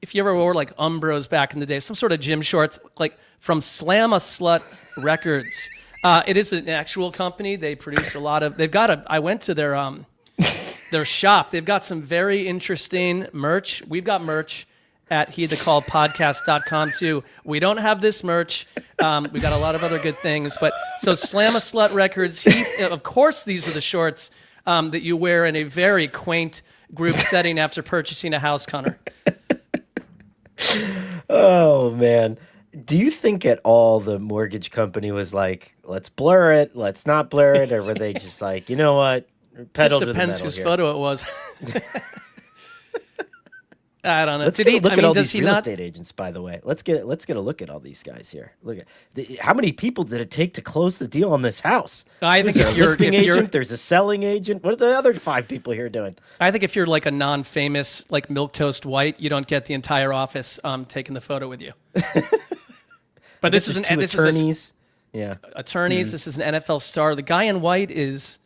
if you ever wore like Umbros back in the day, some sort of gym shorts, like from Slam a Slut Records. It is an actual company. They produce a lot of, I went to their shop. They've got some very interesting merch. We've got merch at heedthecallpodcast.com too. We don't have this merch. We got a lot of other good things, but so Slam a Slut Records. Of course, these are the shorts that you wear in a very quaint group setting after purchasing a house, Conor. Oh man. Do you think at all the mortgage company was like, let's blur it, let's not blur it, or were they just like, you know what, pedal to the metal depends whose here? photo it was. I don't know. Let's look at all these real estate agents, by the way. Let's get a look at all these guys here. Look at how many people did it take to close the deal on this house? I think There's if a you're listing agent, there's a selling agent. What are the other 5 people here doing? I think if you're like a non-famous, like milquetoast white, you don't get the entire office taking the photo with you. But this is attorneys. Attorneys. This is an NFL star. The guy in white is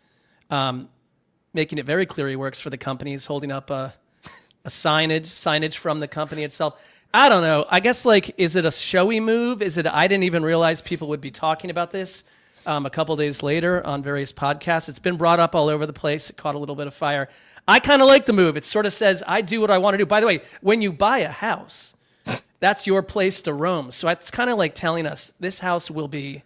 making it very clear he works for the company. He's holding up a signage from the company itself. I don't know. I guess, like, is it a showy move? Is it, I didn't even realize people would be talking about this a couple days later on various podcasts. It's been brought up all over the place. It caught a little bit of fire. I kind of like the move. It sort of says, I do what I want to do. By the way, when you buy a house, that's your place to roam. So it's kind of like telling us this house will be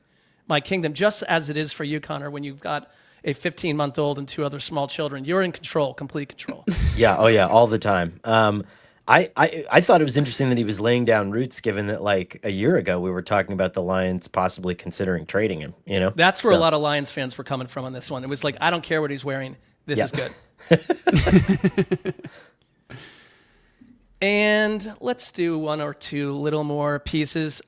my kingdom, just as it is for you, Conor, when you've got a 15-month-old and 2 other small children. You're in control, complete control. Yeah. Oh yeah. All the time. I thought it was interesting that he was laying down roots, given that like a year ago we were talking about the Lions possibly considering trading him. You know, That's where a lot of Lions fans were coming from on this one. It was like, I don't care what he's wearing. This is good. And let's do 1 or 2 little more pieces.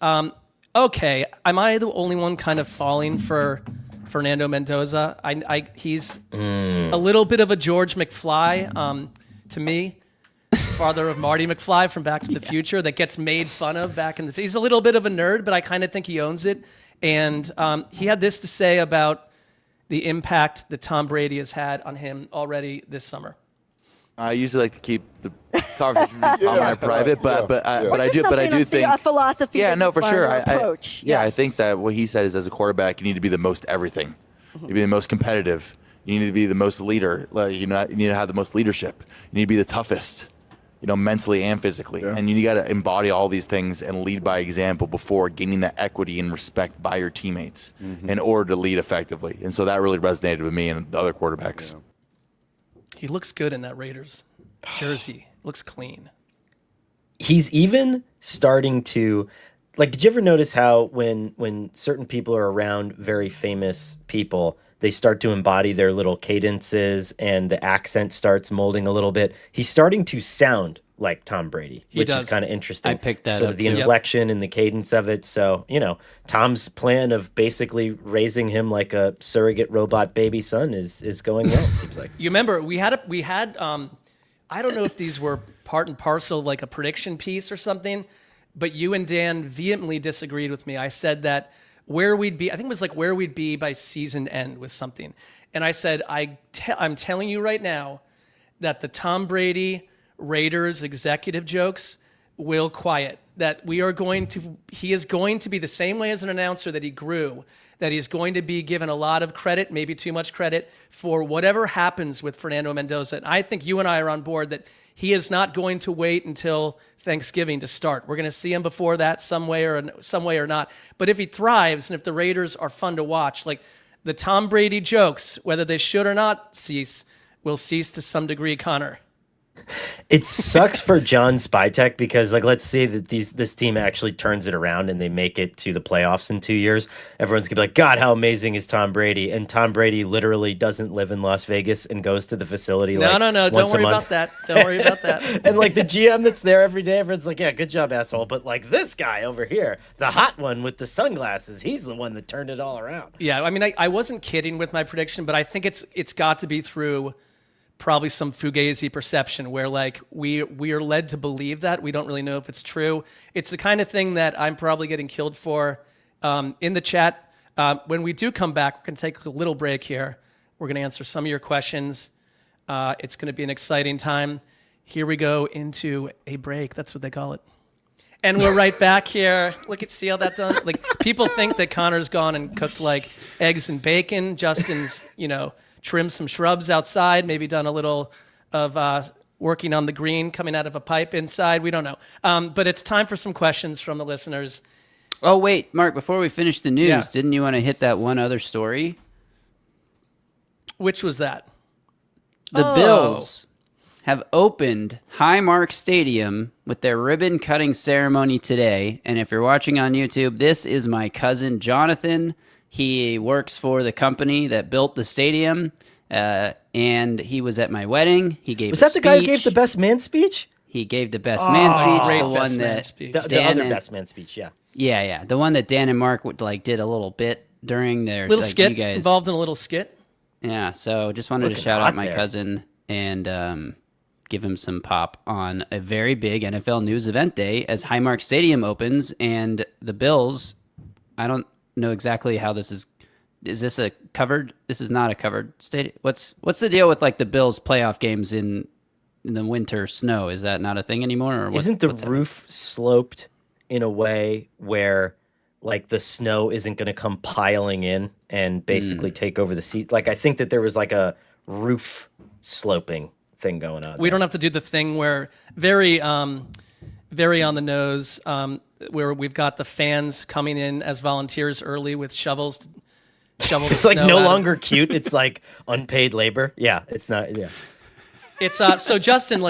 Okay, am I the only one kind of falling for Fernando Mendoza? He's a little bit of a George McFly to me. Father of Marty McFly from Back to the Future that gets made fun of back in the... He's a little bit of a nerd, but I kind of think he owns it. And he had this to say about the impact that Tom Brady has had on him already this summer. I usually like to keep the conversation on my private, but I do think a philosophy. Yeah, no, for sure. Approach. I think that what he said is, as a quarterback, you need to be the most everything. You need to be the most competitive. You need to be the most leader. You need to have the most leadership. You need to be the toughest, mentally and physically. Yeah. And you got to embody all these things and lead by example before gaining that equity and respect by your teammates in order to lead effectively. And so that really resonated with me and the other quarterbacks. Yeah. He looks good in that Raiders jersey. Looks clean. He's even starting to, like, did you ever notice how when certain people are around very famous people, they start to embody their little cadences and the accent starts molding a little bit? He's starting to sound like Tom Brady, which is kind of interesting. I picked that sort up of the too. inflection and the cadence of it. So, Tom's plan of basically raising him like a surrogate robot baby son is going well, it seems like. You remember we had I don't know if these were part and parcel like a prediction piece or something, but you and Dan vehemently disagreed with me. I said that where we'd be, I think it was like where we'd be by season end with something. And I said, I'm telling you right now that the Tom Brady Raiders executive jokes will quiet, that he is going to be the same way as an announcer that he grew, that he's going to be given a lot of credit, maybe too much credit, for whatever happens with Fernando Mendoza. And I think you and I are on board that he is not going to wait until Thanksgiving to start. We're going to see him before that some way or not. But if he thrives and if the Raiders are fun to watch, like the Tom Brady jokes, whether they should or not cease, will cease to some degree, Conor. It sucks for John Spytek because, like, let's say that this team actually turns it around and they make it to the playoffs in 2 years. Everyone's gonna be like, God, how amazing is Tom Brady? And Tom Brady literally doesn't live in Las Vegas and goes to the facility. No. Don't worry about that. Don't worry about that. And like the GM that's there every day, everyone's like, yeah, good job, asshole. But like this guy over here, the hot one with the sunglasses, he's the one that turned it all around. Yeah, I mean, I wasn't kidding with my prediction, but I think it's got to be through probably some fugazi perception where like we are led to believe that. We don't really know if it's true. It's the kind of thing that I'm probably getting killed for in the chat. When we do come back, we're going to take a little break here. We're going to answer some of your questions. It's going to be an exciting time. Here we go into a break. That's what they call it. And we're right back here. See how that's done? Like, people think that Conor's gone and cooked like eggs and bacon. Justin's, trimmed some shrubs outside, maybe done a little of working on the green coming out of a pipe inside. We don't know. But it's time for some questions from the listeners. Oh, wait, Mark, before we finish the news, didn't you want to hit that one other story? Which was that? The Bills have opened Highmark Stadium with their ribbon cutting ceremony today. And if you're watching on YouTube, this is my cousin Jonathan. He works for the company that built the stadium, and he was at my wedding. He gave. Was that the guy who gave the best man speech? He gave the best man speech. The one that the other best man speech. Yeah. Yeah. The one that Dan and Mark did a little bit during their little skit. You guys, involved in a little skit. Yeah. So just wanted to shout out my cousin and give him some pop on a very big NFL news event day as Highmark Stadium opens, and the Bills. I don't know exactly how this is this a covered? This is not a covered stadium. What's the deal with like the Bills playoff games in the winter snow? Is that not a thing anymore? Or isn't the roof sloped in a way where like the snow isn't going to come piling in and basically take over the seat? Like I think that there was like a roof sloping thing going on. We don't have to do the thing where very on the nose, where we've got the fans coming in as volunteers early with shovels. It's like no longer cute. It's like unpaid labor. Yeah, it's not. Yeah. It's so Justin,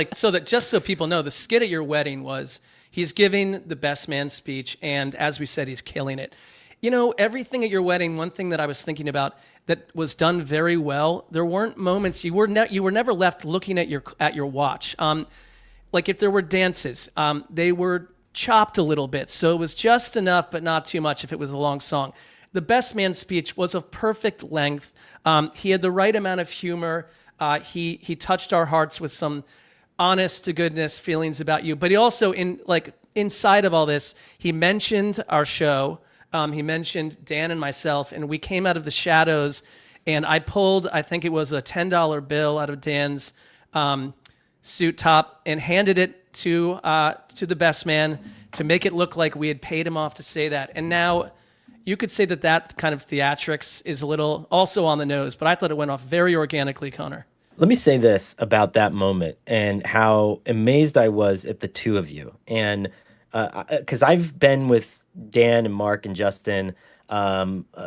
just so people know, the skit at your wedding was he's giving the best man speech, and as we said, he's killing it. You know, everything at your wedding. One thing that I was thinking about that was done very well. There weren't moments you were never left looking at your watch. Like if there were dances, they were chopped a little bit, so it was just enough, but not too much. If it was a long song, the best man speech was of perfect length. He had the right amount of humor. He touched our hearts with some honest to goodness feelings about you. But he also, inside of all this, he mentioned our show. He mentioned Dan and myself, and we came out of the shadows, and I pulled, I think it was a $10 bill out of Dan's suit top and handed it to the best man to make it look like we had paid him off to say that. And now you could say that kind of theatrics is a little also on the nose, but I thought it went off very organically, Conor. Let me say this about that moment and how amazed I was at the two of you. And because I've been with Dan and Mark and Justin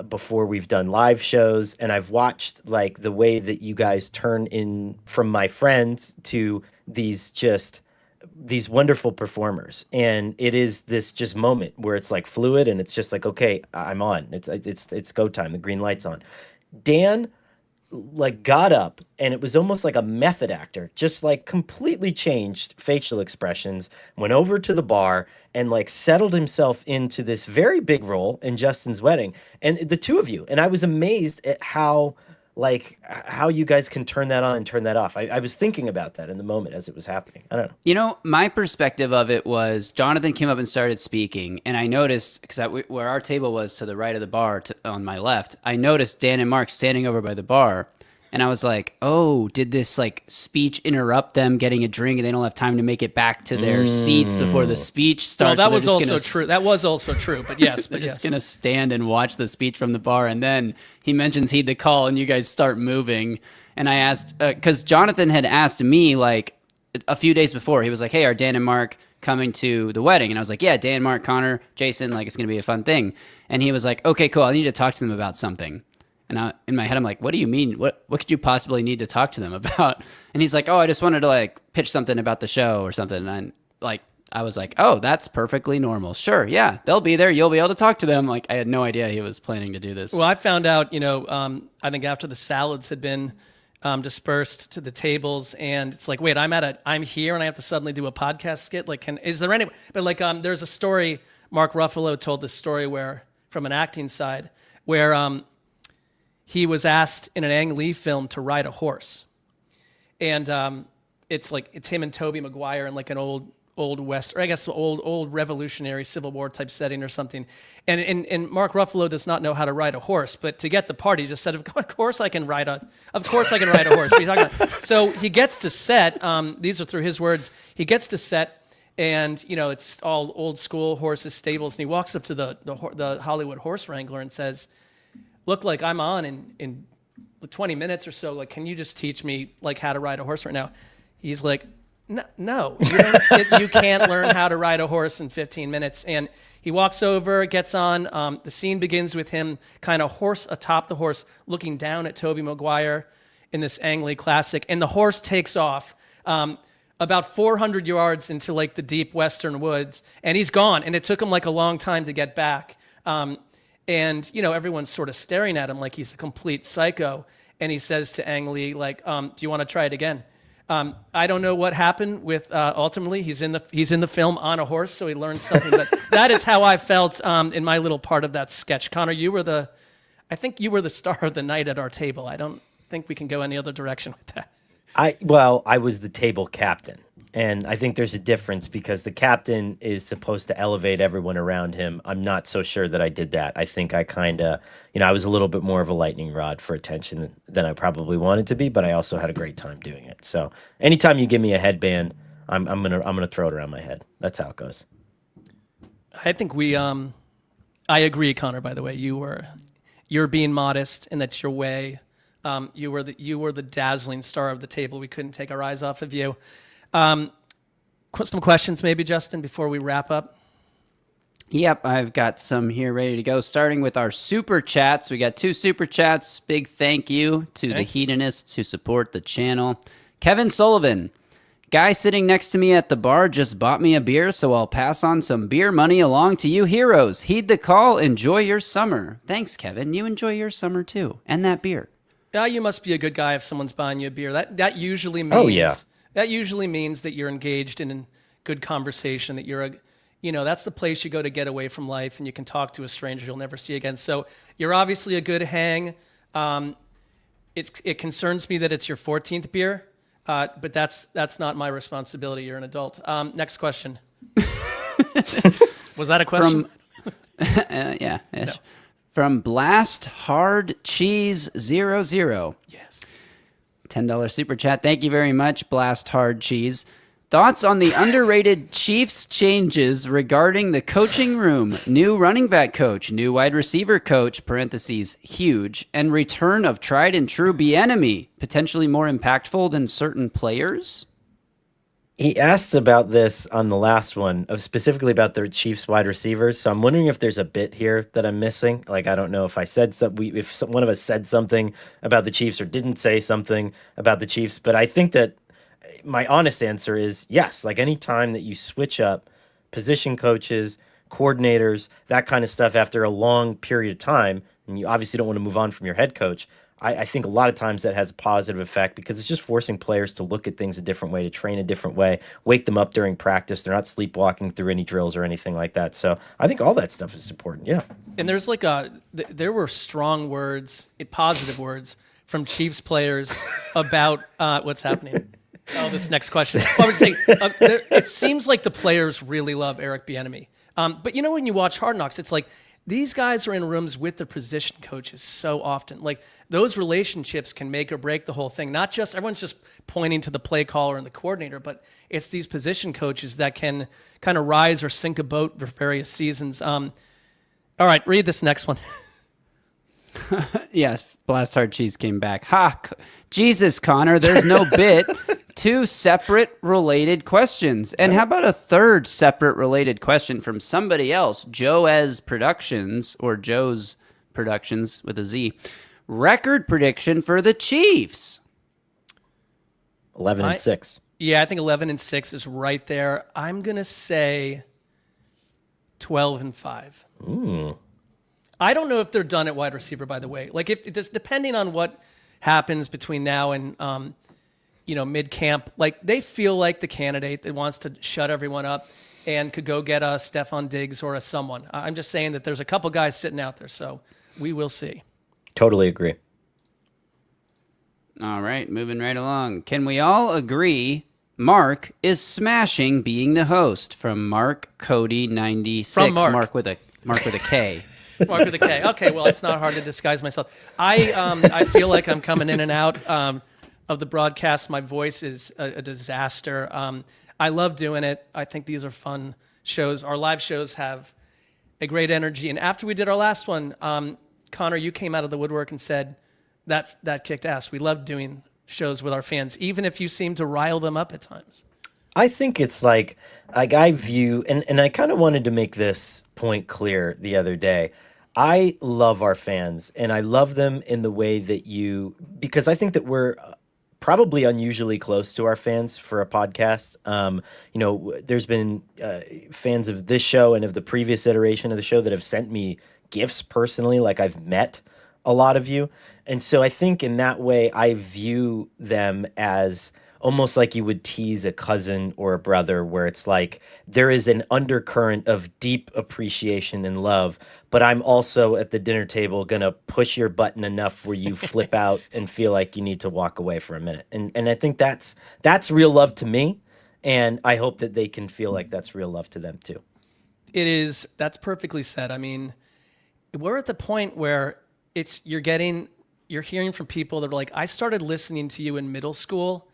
before we've done live shows, and I've watched like the way that you guys turn in from my friends to these wonderful performers. And it is this just moment where it's like fluid and it's just like, okay, I'm on. It's go time. The green light's on. Dan like got up and it was almost like a method actor, just like completely changed facial expressions, went over to the bar and like settled himself into this very big role in Justin's wedding. And the two of you, and I was amazed at how you guys can turn that on and turn that off. I was thinking about that in the moment as it was happening. I don't know. You know, my perspective of it was Jonathan came up and started speaking, and I noticed, because where our table was to the right of the bar on my left, I noticed Dan and Mark standing over by the bar, and I was like, oh, did this like speech interrupt them getting a drink and they don't have time to make it back to their seats before the speech starts? Well, that was also true. That was also true, but yes. They're just going to stand and watch the speech from the bar, and then he mentions heed the call and you guys start moving. And I asked, because Jonathan had asked me like a few days before, he was like, hey, are Dan and Mark coming to the wedding? And I was like, yeah, Dan, Mark, Connor, Jason, like it's going to be a fun thing. And he was like, okay, cool, I need to talk to them about something. And in my head, I'm like, what do you mean? What could you possibly need to talk to them about? And he's like, oh, I just wanted to like pitch something about the show or something. And I was like, oh, that's perfectly normal. Sure, yeah, they'll be there. You'll be able to talk to them. Like I had no idea he was planning to do this. Well, I found out, I think after the salads had been dispersed to the tables, and it's like, wait, I'm here and I have to suddenly do a podcast skit. Like, is there any? But like, there's a story. Mark Ruffalo told this story where, from an acting side, where he was asked in an Ang Lee film to ride a horse, and it's him and Tobey Maguire in like an old West, or I guess old Revolutionary Civil War type setting or something. And Mark Ruffalo does not know how to ride a horse, but to get the part, he just said, "Of course I can ride a horse." What are you talking about? So he gets to set. These are through his words. He gets to set, and it's all old school horses, stables, and he walks up to the Hollywood horse wrangler and says, look, like I'm on in 20 minutes or so. Like, can you just teach me like how to ride a horse right now? He's like, no, you can't learn how to ride a horse in 15 minutes. And he walks over, gets on. The scene begins with him kind of horse atop the horse, looking down at Tobey Maguire in this Ang Lee classic. And the horse takes off about 400 yards into like the deep western woods, and he's gone. And it took him like a long time to get back. And, everyone's sort of staring at him like he's a complete psycho. And he says to Ang Lee, like, do you want to try it again? I don't know what happened with, ultimately, he's in the film on a horse, so he learned something. But that is how I felt in my little part of that sketch. Conor, I think you were the star of the night at our table. I don't think we can go any other direction with that. I was the table captain. And I think there's a difference because the captain is supposed to elevate everyone around him. I'm not so sure that I did that. I think I kind of, I was a little bit more of a lightning rod for attention than I probably wanted to be, but I also had a great time doing it. So anytime you give me a headband, I'm gonna throw it around my head. That's how it goes. I think I agree, Conor, by the way. You're being modest, and that's your way. You were the dazzling star of the table. We couldn't take our eyes off of you. Some questions maybe, Justin, before we wrap up. Yep, I've got some here ready to go, starting with our super chats. We got 2 super chats. Big thank you to the hedonists who support the channel. Kevin Sullivan, guy sitting next to me at the bar just bought me a beer, so I'll pass on some beer money along to you heroes. Heed the call. Enjoy your summer. Thanks, Kevin. You enjoy your summer too, and that beer. You must be a good guy if someone's buying you a beer. That usually means that usually means that you're engaged in a good conversation, that you're that's the place you go to get away from life, and you can talk to a stranger you'll never see again. So you're obviously a good hang. It concerns me that it's your 14th beer, but that's not my responsibility. You're an adult. Next question. Was that a question? Yeah. No. From Blast Hard Cheese 00. Yes. $10 super chat. Thank you very much, Blast Hard Cheese. Thoughts on the underrated Chiefs changes regarding the coaching room, new running back coach, new wide receiver coach, parentheses, huge, and return of tried and true Bieniemy, potentially more impactful than certain players? He asked about this on the last one, specifically about the Chiefs wide receivers. So I'm wondering if there's a bit here that I'm missing. Like, I don't know if I said if one of us said something about the Chiefs or didn't say something about the Chiefs, but I think that my honest answer is yes. Like, any time that you switch up position coaches, coordinators, that kind of stuff after a long period of time, and you obviously don't want to move on from your head coach, I think a lot of times that has a positive effect because it's just forcing players to look at things a different way, to train a different way, wake them up during practice. They're not sleepwalking through any drills or anything like that. So I think all that stuff is important. Yeah. And there's there were strong words, positive words from Chiefs players about what's happening. Oh, this next question. Well, I would say it seems like the players really love Eric Bieniemy. But when you watch Hard Knocks, it's like these guys are in rooms with their position coaches so often. Like, those relationships can make or break the whole thing. Not just everyone's just pointing to the play caller and the coordinator, but it's these position coaches that can kind of rise or sink a boat for various seasons. All right, read this next one. Yes, Blast Hard Cheese came back. Jesus, Connor, there's no bit. 2 separate related questions. And how about a third separate related question from somebody else? Joe's Productions, or Joe's Productions with a Z. Record prediction for the Chiefs. 11-6. Yeah, I think 11-6 is right there. I'm going to say 12-5. I don't know if they're done at wide receiver, by the way. Like, if it just depending on what happens between now and mid-camp, like, they feel like the candidate that wants to shut everyone up and could go get a Stephon Diggs or a someone. I'm just saying that there's a couple guys sitting out there, so we will see. Totally agree. All right, moving right along. Can we all agree Mark is smashing being the host? From Mark Cody 96. From Mark. Mark with a K. Mark with a K. Okay, well, it's not hard to disguise myself. I feel like I'm coming in and out of the broadcast. My voice is a disaster. I love doing it. I think these are fun shows. Our live shows have a great energy. And after we did our last one, Connor, you came out of the woodwork and said that kicked ass. We love doing shows with our fans, even if you seem to rile them up at times. I think it's like I view, and I kind of wanted to make this point clear the other day. I love our fans, and I love them in the way that because I think that we're probably unusually close to our fans for a podcast. There's been fans of this show and of the previous iteration of the show that have sent me gifts personally, like I've met a lot of you. And so I think in that way, I view them as almost like you would tease a cousin or a brother, where it's like there is an undercurrent of deep appreciation and love, but I'm also at the dinner table going to push your button enough where you flip out and feel like you need to walk away for a minute. And I think that's real love to me, and I hope that they can feel like that's real love to them too. That's perfectly said. I mean, we're at the point where you're hearing from people that are like, I started listening to you in middle school,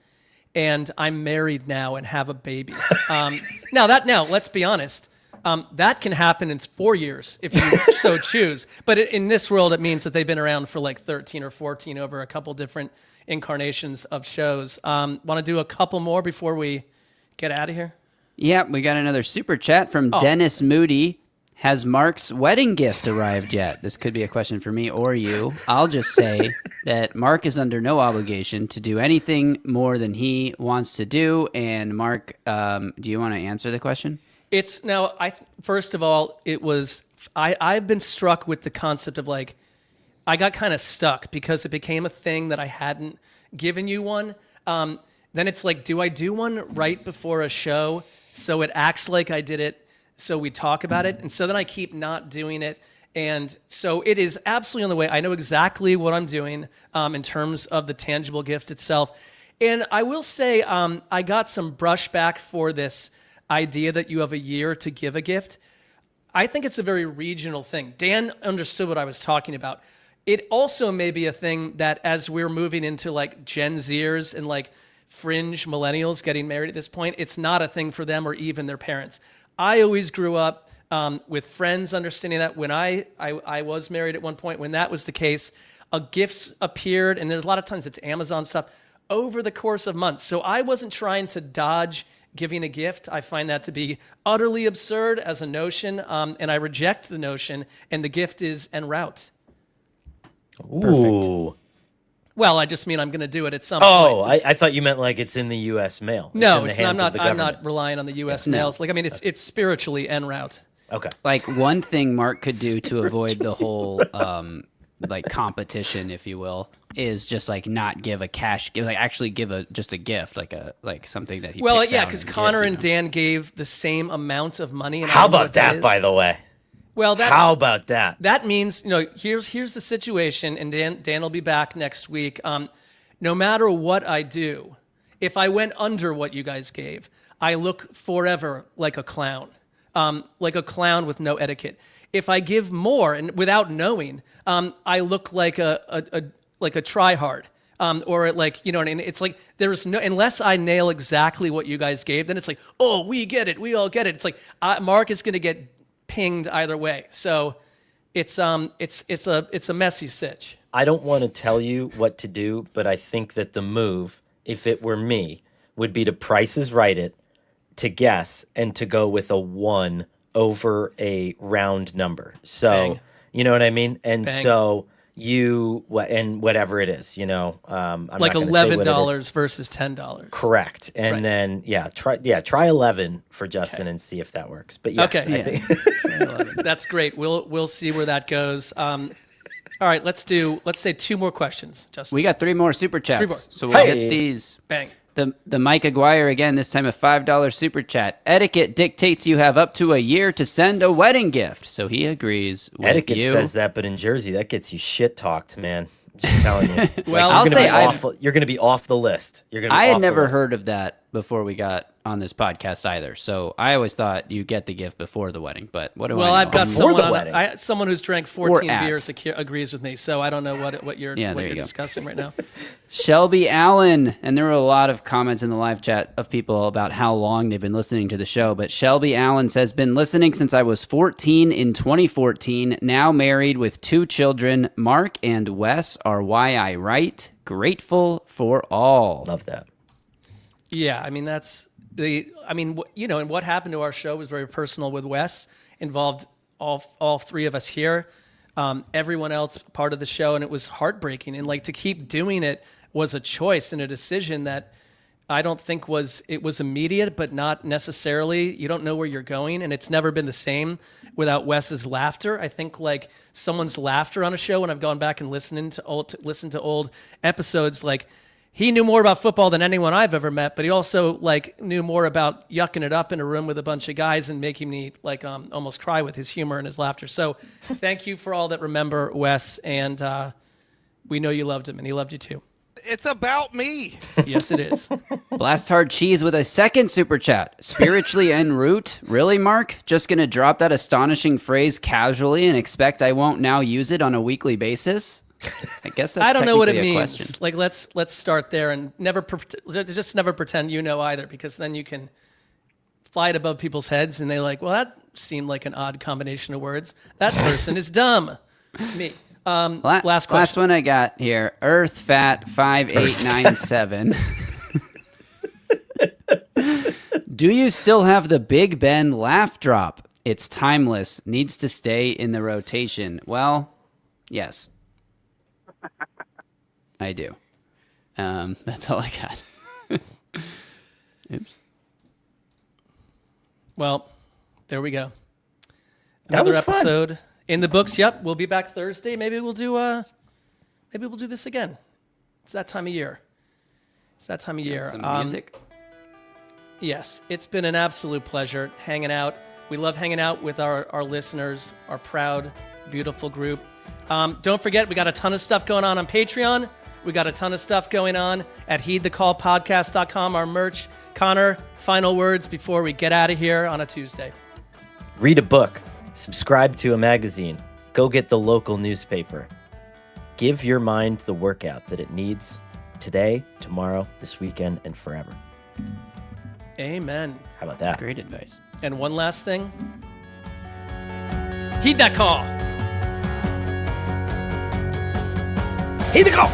and I'm married now and have a baby. Now, let's be honest. That can happen in 4 years if you so choose. But in this world, it means that they've been around for like 13 or 14 over a couple different incarnations of shows. Want to do a couple more before we get out of here? Yeah, we got another super chat from Dennis Moody. Has Mark's wedding gift arrived yet? This could be a question for me or you. I'll just say that Mark is under no obligation to do anything more than he wants to do. And Mark, do you want to answer the question? It's now, first of all, I've been struck with the concept of like, I got kind of stuck because it became a thing that I hadn't given you one. Then it's like, do I do one right before a show so it acts like I did it, so we talk about it? And so then I keep not doing it. And so it is absolutely on the way. I know exactly what I'm doing in terms of the tangible gift itself. And I will say I got some brushback for this idea that you have a year to give a gift. I think it's a very regional thing. Dan understood what I was talking about. It also may be a thing that as we're moving into like Gen Zers and like fringe millennials getting married at this point, it's not a thing for them or even their parents. I always grew up with friends understanding that when I was married at one point, when that was the case, gifts appeared, and there's a lot of times it's Amazon stuff, over the course of months. So I wasn't trying to dodge giving a gift. I find that to be utterly absurd as a notion, and I reject the notion, and the gift is en route. Ooh. Perfect. Well, I just mean I'm going to do it at some Oh, point. I thought you meant like it's in the U.S. mail. No, it's in the I'm hands of not. the I'm not government. relying on the U.S. No. mails. Like, I mean, it's spiritually en route. Okay. Like one thing Mark could do to avoid the whole like competition, if you will, is just like not give a cash gift, like actually give just a gift, like something that he Well, picks yeah, out because and Connor gives, and Dan gave the same amount of money. And I How don't know about what that, is. by the way? Well, How about that? That means, here's the situation, and Dan will be back next week. No matter what I do, if I went under what you guys gave, I look forever like a clown with no etiquette. If I give more and without knowing, I look like a tryhard. Or like, and it's like, there's no, unless I nail exactly what you guys gave, then it's like, oh, we get it. We all get it. It's like, Mark is going to get pinged either way. So it's a messy sitch. I don't want to tell you what to do, but I think that the move, if it were me, would be to Price is Right it, to guess, and to go with a 1 over a round number. So, Bang. You know what I mean? And Bang. so and whatever it is, I'm Like not gonna say what it is. $11 versus $10. Correct. And Right. then try 11 for Justin and see if that works. But yes, Okay. I think That's great. We'll see where that goes. All right, let's say 2 more questions, Justin. We got 3 more super chats, 3 more. so we'll Hey. hit these. Bang. The Mike Aguirre again, this time a $5 super chat. Etiquette dictates you have up to a year to send a wedding gift, so he agrees with etiquette you. says that, but in Jersey, that gets you shit talked, man. Just telling you. Well, I'll say you're going to be off the list. You're going to. I had never heard of that before we got on this podcast either. So I always thought you get the gift before the wedding. But what do I know? I've got Before someone, the wedding. someone who's drank 14 at. beers agrees with me. So I don't know what you're Yeah, there you go. discussing right now. Shelby Allen, and there were a lot of comments in the live chat of people about how long they've been listening to the show. But Shelby Allen says, been listening since I was 14 in 2014, now married with 2 children. Mark and Wes are why I write. Grateful for all. Love that. Yeah, I mean and what happened to our show was very personal with Wes, involved all 3 of us here, everyone else part of the show, and it was heartbreaking. And like to keep doing it was a choice and a decision that I don't think was immediate, but not necessarily. You don't know where you're going, and it's never been the same without Wes's laughter. I think like someone's laughter on a show, when I've gone back and listened to old episodes, like he knew more about football than anyone I've ever met, but he also like knew more about yucking it up in a room with a bunch of guys and making me like almost cry with his humor and his laughter. So thank you for all that remember Wes, and we know you loved him, and he loved you too. It's about me. Yes, it is. Blast Hard Cheese with a second super chat. Spiritually en route? Really, Mark? Just going to drop that astonishing phrase casually and expect I won't now use it on a weekly basis? I guess that's I don't know what it technically a means. question. Like let's start there and never pretend you know either, because then you can fly it above people's heads and they're like, well, seem like an odd combination of words. That person is dumb. Me. Last question. Last one I got here. Earth Fat 5897. Do you still have the Big Ben laugh drop? It's timeless. Needs to stay in the rotation. Well, yes. I do. That's all I got. Oops. Well, there we go. That Another was fun. episode in the books. Yep, we'll be back Thursday. Maybe we'll do this again. It's that time of year. Some music. Yes, it's been an absolute pleasure hanging out. We love hanging out with our listeners, our proud, beautiful group. Don't forget, we got a ton of stuff going on Patreon. We got a ton of stuff going on at heedthecallpodcast.com, our merch. Conor, final words before we get out of here on a Tuesday. Read a book. Subscribe to a magazine. Go get the local newspaper. Give your mind the workout that it needs today, tomorrow, this weekend, and forever. Amen. How about that? Great advice. And one last thing. Heed that call. Heed the call.